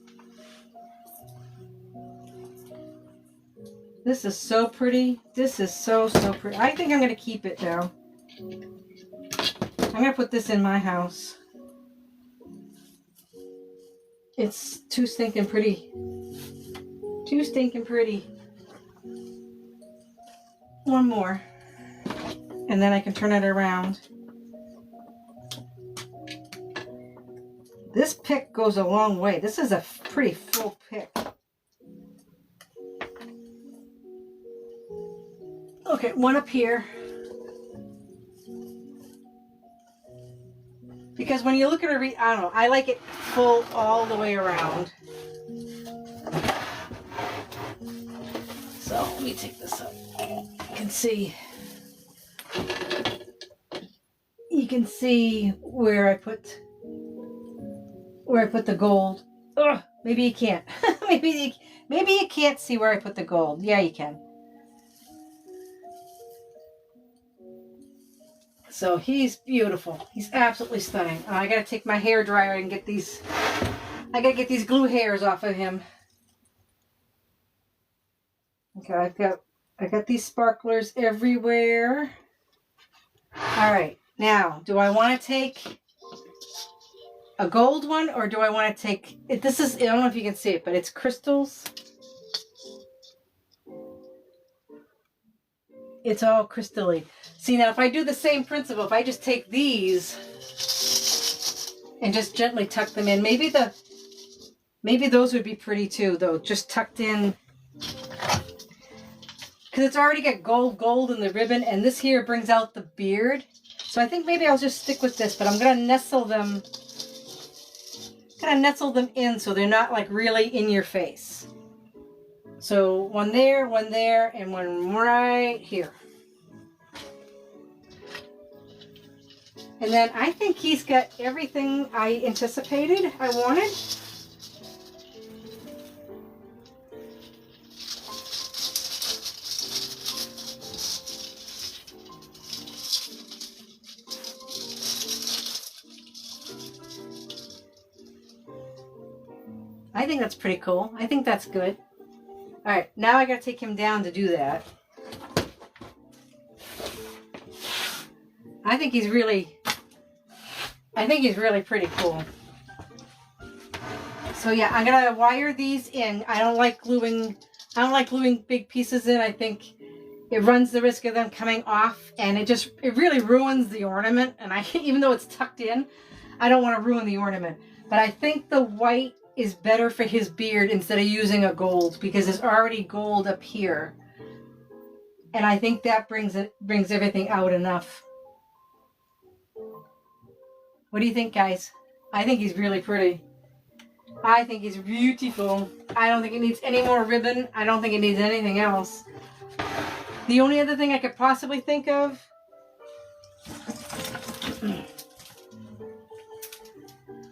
This is so pretty. This is so pretty. I think I'm going to keep it though. I'm going to put this in my house. It's too stinking pretty. Too stinking pretty. One more. And then I can turn it around. This pick goes a long way. This is a pretty full pick. Okay, one up here. Because when you look at a wreath, I don't know, I like it full all the way around. So let me take this up. You can see. You can see where I put the gold. Ugh, maybe you can't. maybe you can't see where I put the gold. Yeah, you can. So he's beautiful. He's absolutely stunning. I gotta take my hair dryer and get these. I gotta get these glue hairs off of him. Okay, I got these sparklers everywhere. All right, now do I want to take a gold one or do I want to take? This is, I don't know if you can see it, but it's crystals. It's all crystally. See, now if I do the same principle, if I just take these and just gently tuck them in, maybe those would be pretty too, though, just tucked in. Because it's already got gold in the ribbon, and this here brings out the beard. So I think maybe I'll just stick with this, but I'm going to nestle them. In so they're not like really in your face. So one there, and one right here. And then I think he's got everything I anticipated I wanted. I think that's pretty cool. I think that's good. All right, now I got to take him down to do that. I think he's really pretty cool. So yeah, I'm gonna wire these in. I don't like gluing big pieces in. I think it runs the risk of them coming off, and it really ruins the ornament. And even though it's tucked in, I don't want to ruin the ornament. But I think the white is better for his beard instead of using a gold, because there's already gold up here, and I think that brings everything out enough. What do you think, guys? I think he's really pretty. I think he's beautiful. I don't think it needs any more ribbon. I don't think it needs anything else. The only other thing I could possibly think of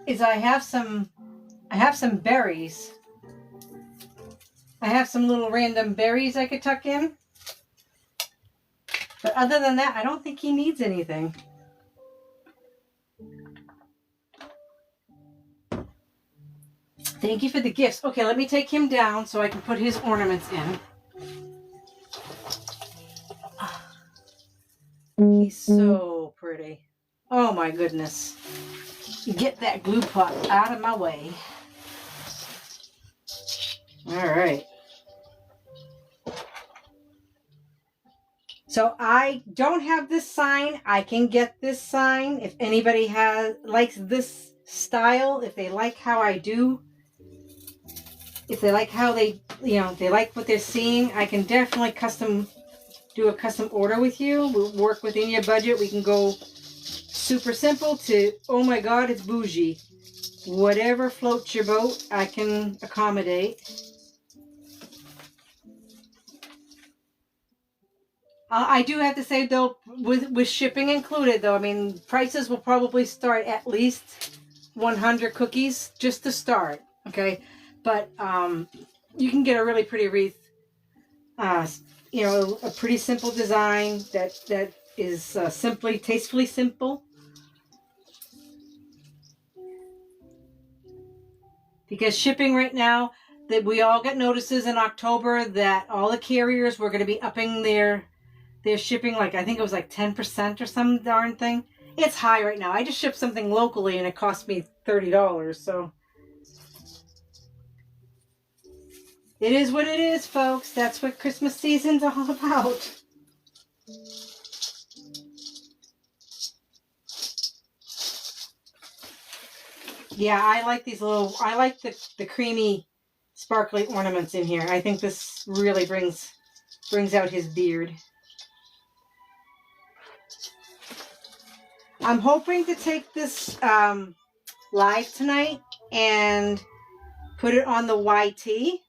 is I have some berries. I have some little random berries I could tuck in. But other than that, I don't think he needs anything. Thank you for the gifts. Okay, let me take him down so I can put his ornaments in. He's so pretty. Oh my goodness. Get that glue pot out of my way. All right. So I don't have this sign. I can get this sign. If anybody likes this style, if they like how I do, if they like how they, if they like what they're seeing, I can definitely do a custom order with you. We'll work within your budget. We can go super simple to, oh my God, it's bougie. Whatever floats your boat, I can accommodate. I do have to say though, with shipping included though, I mean, prices will probably start at least 100 cookies just to start, okay? But you can get a really pretty wreath, a pretty simple design that is simply, tastefully simple. Because shipping right now, that we all got notices in October that all the carriers were going to be upping their shipping, like I think it was like 10% or some darn thing. It's high right now. I just shipped something locally and it cost me $30, so it is what it is, folks. That's what Christmas season's all about. Yeah, I like I like the creamy, sparkly ornaments in here. I think this really brings out his beard. I'm hoping to take this live tonight and put it on the YT.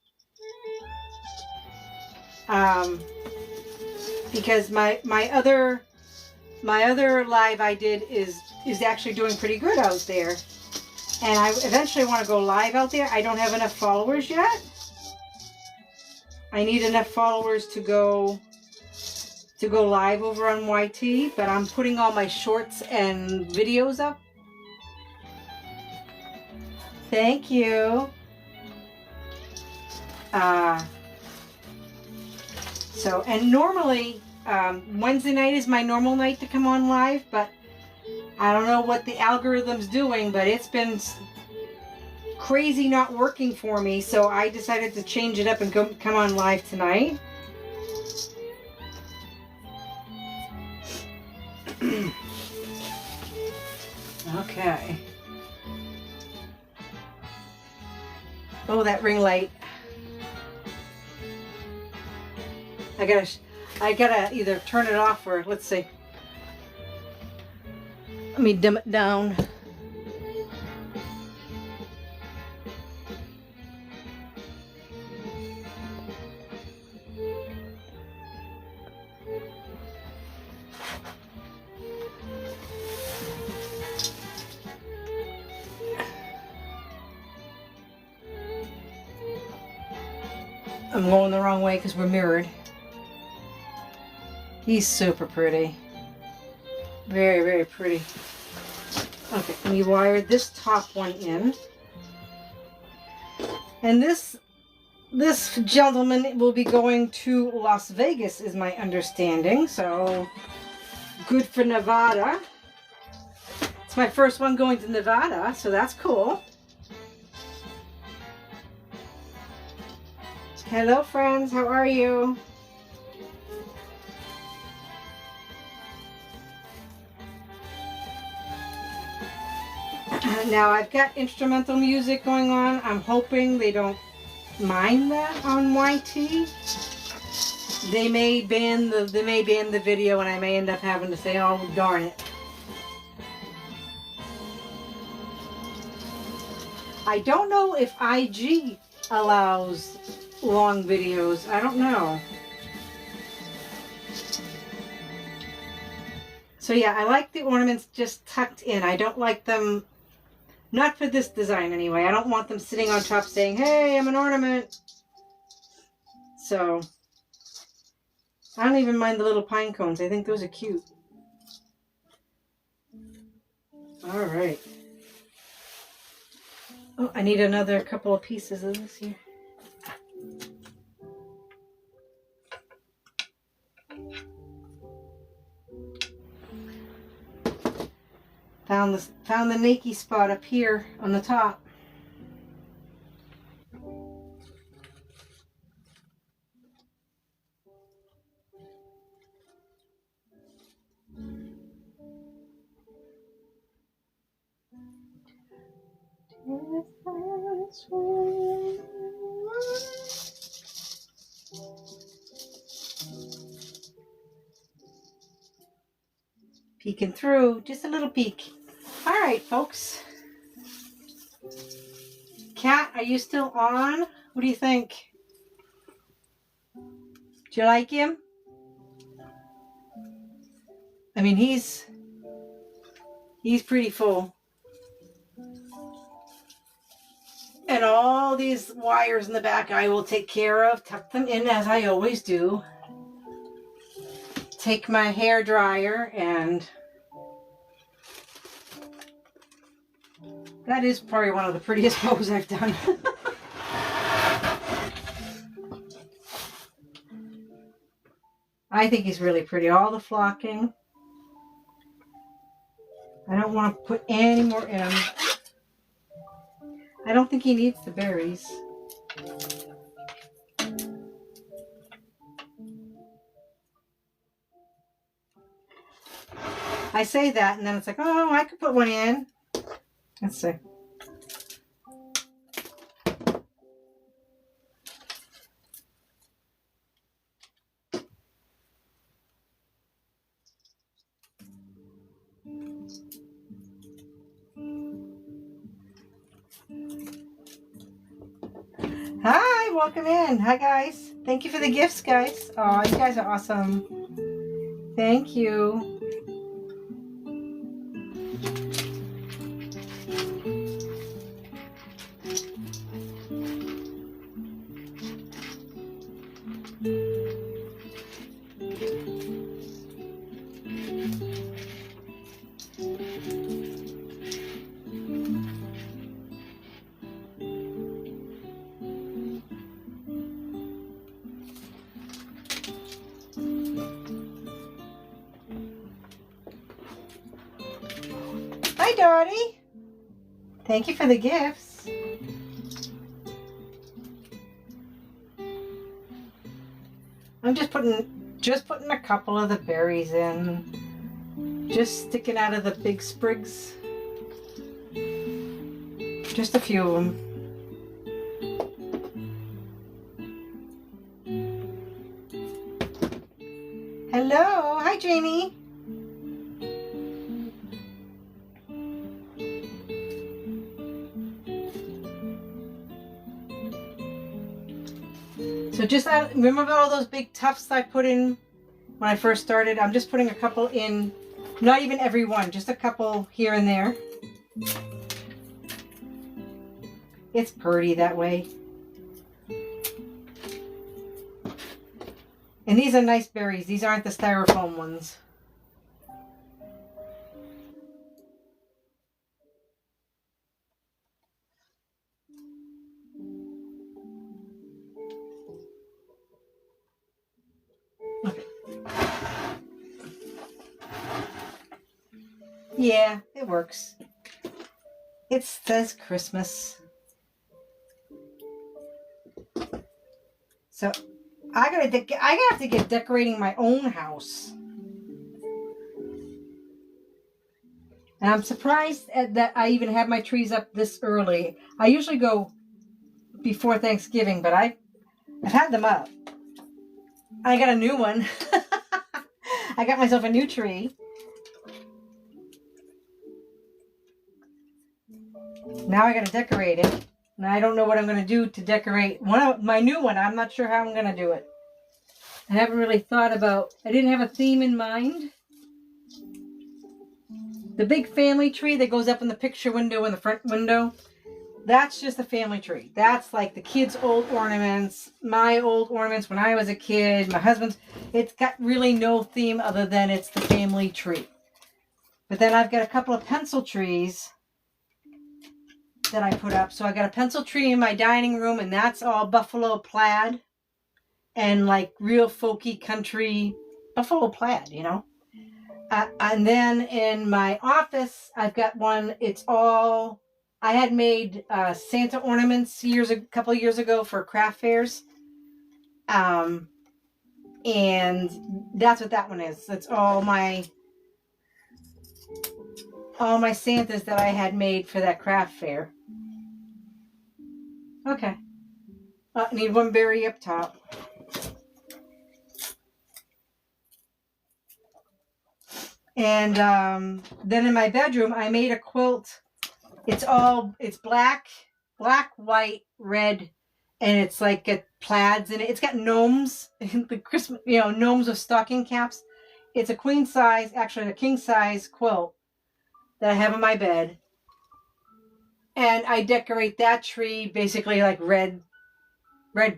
Because my other live I did is actually doing pretty good out there. And I eventually want to go live out there. I don't have enough followers yet. I need enough followers to go live over on YT, but I'm putting all my shorts and videos up. Thank you. So, and normally Wednesday night is my normal night to come on live, but I don't know what the algorithm's doing, but it's been crazy not working for me, so I decided to change it up and come on live tonight. Okay. Oh, that ring light. I gotta either turn it off or, let's see. Let me dim it down. I'm going the wrong way because we're mirrored. He's super pretty. Very, very pretty. Okay, we wired this top one in. And this gentleman will be going to Las Vegas, is my understanding. So, good for Nevada. It's my first one going to Nevada, so that's cool. Hello, friends. How are you? Now I've got instrumental music going on. I'm hoping they don't mind that on YT. They may ban the video, and I may end up having to say, "Oh, darn it." I don't know if IG allows long videos. I don't know. So yeah, I like the ornaments just tucked in. I don't like them, not for this design anyway. I don't want them sitting on top saying, "Hey, I'm an ornament." So I don't even mind the little pine cones. I think those are cute. All right. Oh, I need another couple of pieces of this here. Found the Nike spot up here on the top. Peeking through, just a little peek. All right, folks. Cat, are you still on? What do you think? Do you like him? I mean, he's pretty full. And all these wires in the back I will take care of, tuck them in as I always do. Take my hair dryer, and that is probably one of the prettiest bows I've done. I think he's really pretty. All the flocking. I don't want to put any more in him. I don't think he needs the berries. I say that, and then it's like, oh, I could put one in. Let's see. Hi, welcome in. Hi, guys. Thank you for the gifts, guys. Oh, you guys are awesome. Thank you. Hi, Dottie. Thank you for the gifts. I'm just putting a couple of the berries in. Just sticking out of the big sprigs. Just a few of them. Hello. Hi, Jamie. So just remember all those big tufts I put in when I first started? I'm just putting a couple in, not even every one, just a couple here and there. It's pretty that way. And these are nice berries. These aren't the styrofoam ones. Okay. Yeah, it works. It says Christmas. So I have to get decorating my own house. And I'm surprised that I even have my trees up this early. I usually go before Thanksgiving, but I've had them up. I got a new one. I got myself a new tree. Now I got to decorate it. And I don't know what I'm going to do to decorate my new one. I'm not sure how I'm going to do it. I haven't really thought about, I didn't have a theme in mind. The big family tree that goes up in the picture window in the front window, that's just a family tree. That's like the kids' old ornaments, my old ornaments when I was a kid, my husband's. It's got really no theme other than it's the family tree. But then I've got a couple of pencil trees that I put up. So I got a pencil tree in my dining room, and that's all buffalo plaid and like real folky country buffalo plaid, you know. And then in my office, I've got one. It's all, I had made Santa ornaments a couple of years ago for craft fairs. And that's what that one is. That's all my Santas that I had made for that craft fair. Okay. I need one berry up top. And then in my bedroom, I made a quilt. It's black, white, red, and it's like got plaids in it. It's got gnomes, the Christmas, gnomes with stocking caps. It's a queen size, actually a king size quilt that I have in my bed. And I decorate that tree basically like red,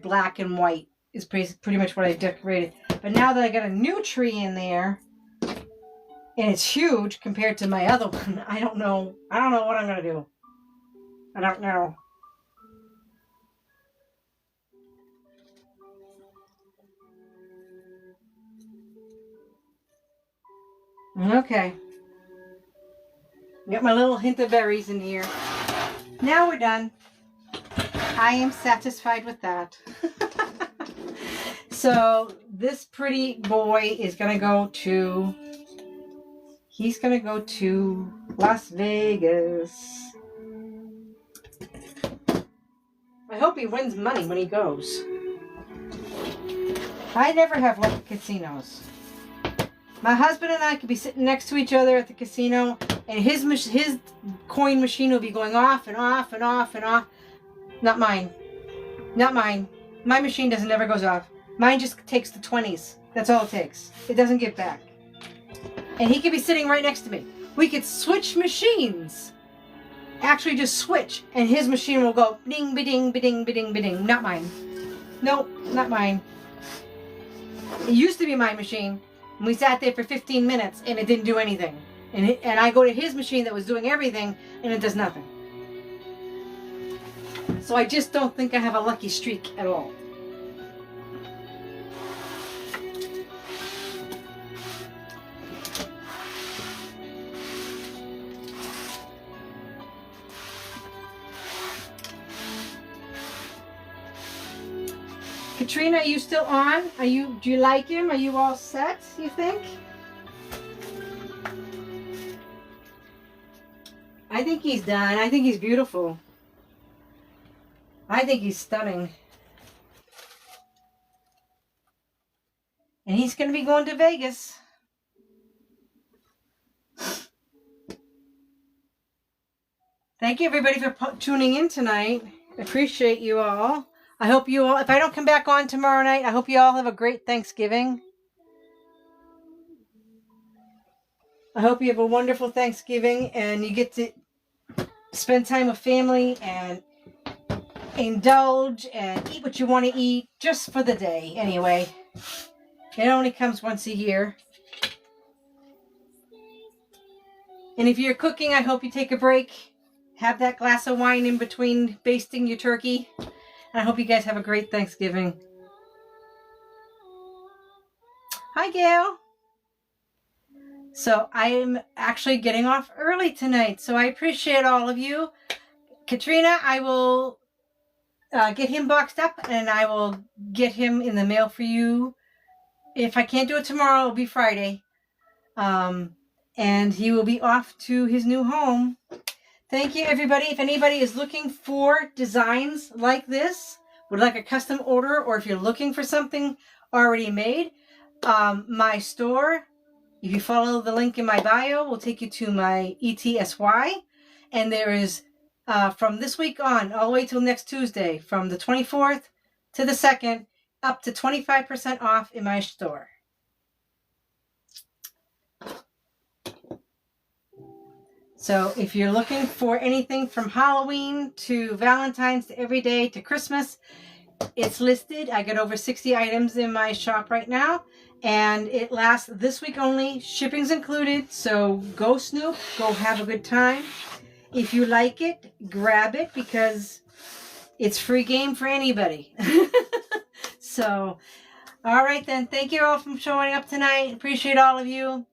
black, and white is pretty much what I decorated. But now that I got a new tree in there, and it's huge compared to my other one, I don't know what I'm going to do. I don't know. Okay. Got my little hint of berries in here. Now we're done. I am satisfied with that. So this pretty boy is going to go to... He's going to go to Las Vegas. I hope he wins money when he goes. I never have luck at casinos. My husband and I could be sitting next to each other at the casino, and his coin machine will be going off and off and off and off. Not mine. Not mine. My machine never goes off. Mine just takes the 20s. That's all it takes. It doesn't get back. And he could be sitting right next to me. We could switch machines. Actually just switch, and his machine will go ding, ba-ding, ba-ding, ba-ding, ba-ding. Not mine. Nope, not mine. It used to be my machine. And we sat there for 15 minutes, and it didn't do anything. And I go to his machine that was doing everything, and it does nothing. So I just don't think I have a lucky streak at all. Katrina, are you still on? Do you like him? Are you all set, you think? I think he's done. I think he's beautiful. I think he's stunning. And he's going to be going to Vegas. Thank you, everybody, for tuning in tonight. I appreciate you all. I hope you all, if I don't come back on tomorrow night, I hope you all have a great Thanksgiving. I hope you have a wonderful Thanksgiving and you get to spend time with family and indulge and eat what you want to eat just for the day anyway. It only comes once a year. And if you're cooking, I hope you take a break. Have that glass of wine in between basting your turkey. And I hope you guys have a great Thanksgiving. Hi, Gail. So I'm actually getting off early tonight. So I appreciate all of you. Katrina, I will get him boxed up and I will get him in the mail for you. If I can't do it tomorrow, it'll be Friday. And he will be off to his new home. Thank you, everybody. If anybody is looking for designs like this, would like a custom order, or if you're looking for something already made, my store, if you follow the link in my bio, will take you to my ETSY. And there is, from this week on, all the way till next Tuesday, from the 24th to the 2nd, up to 25% off in my store. So if you're looking for anything from Halloween to Valentine's to every day to Christmas, it's listed. I got over 60 items in my shop right now, and it lasts this week only. Shipping's included, so go snoop, go have a good time. If you like it, grab it because it's free game for anybody. So, all right then. Thank you all for showing up tonight. Appreciate all of you.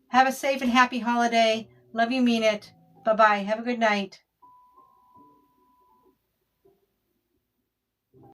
Have a safe and happy holiday. Love you, mean it. Bye-bye. Have a good night.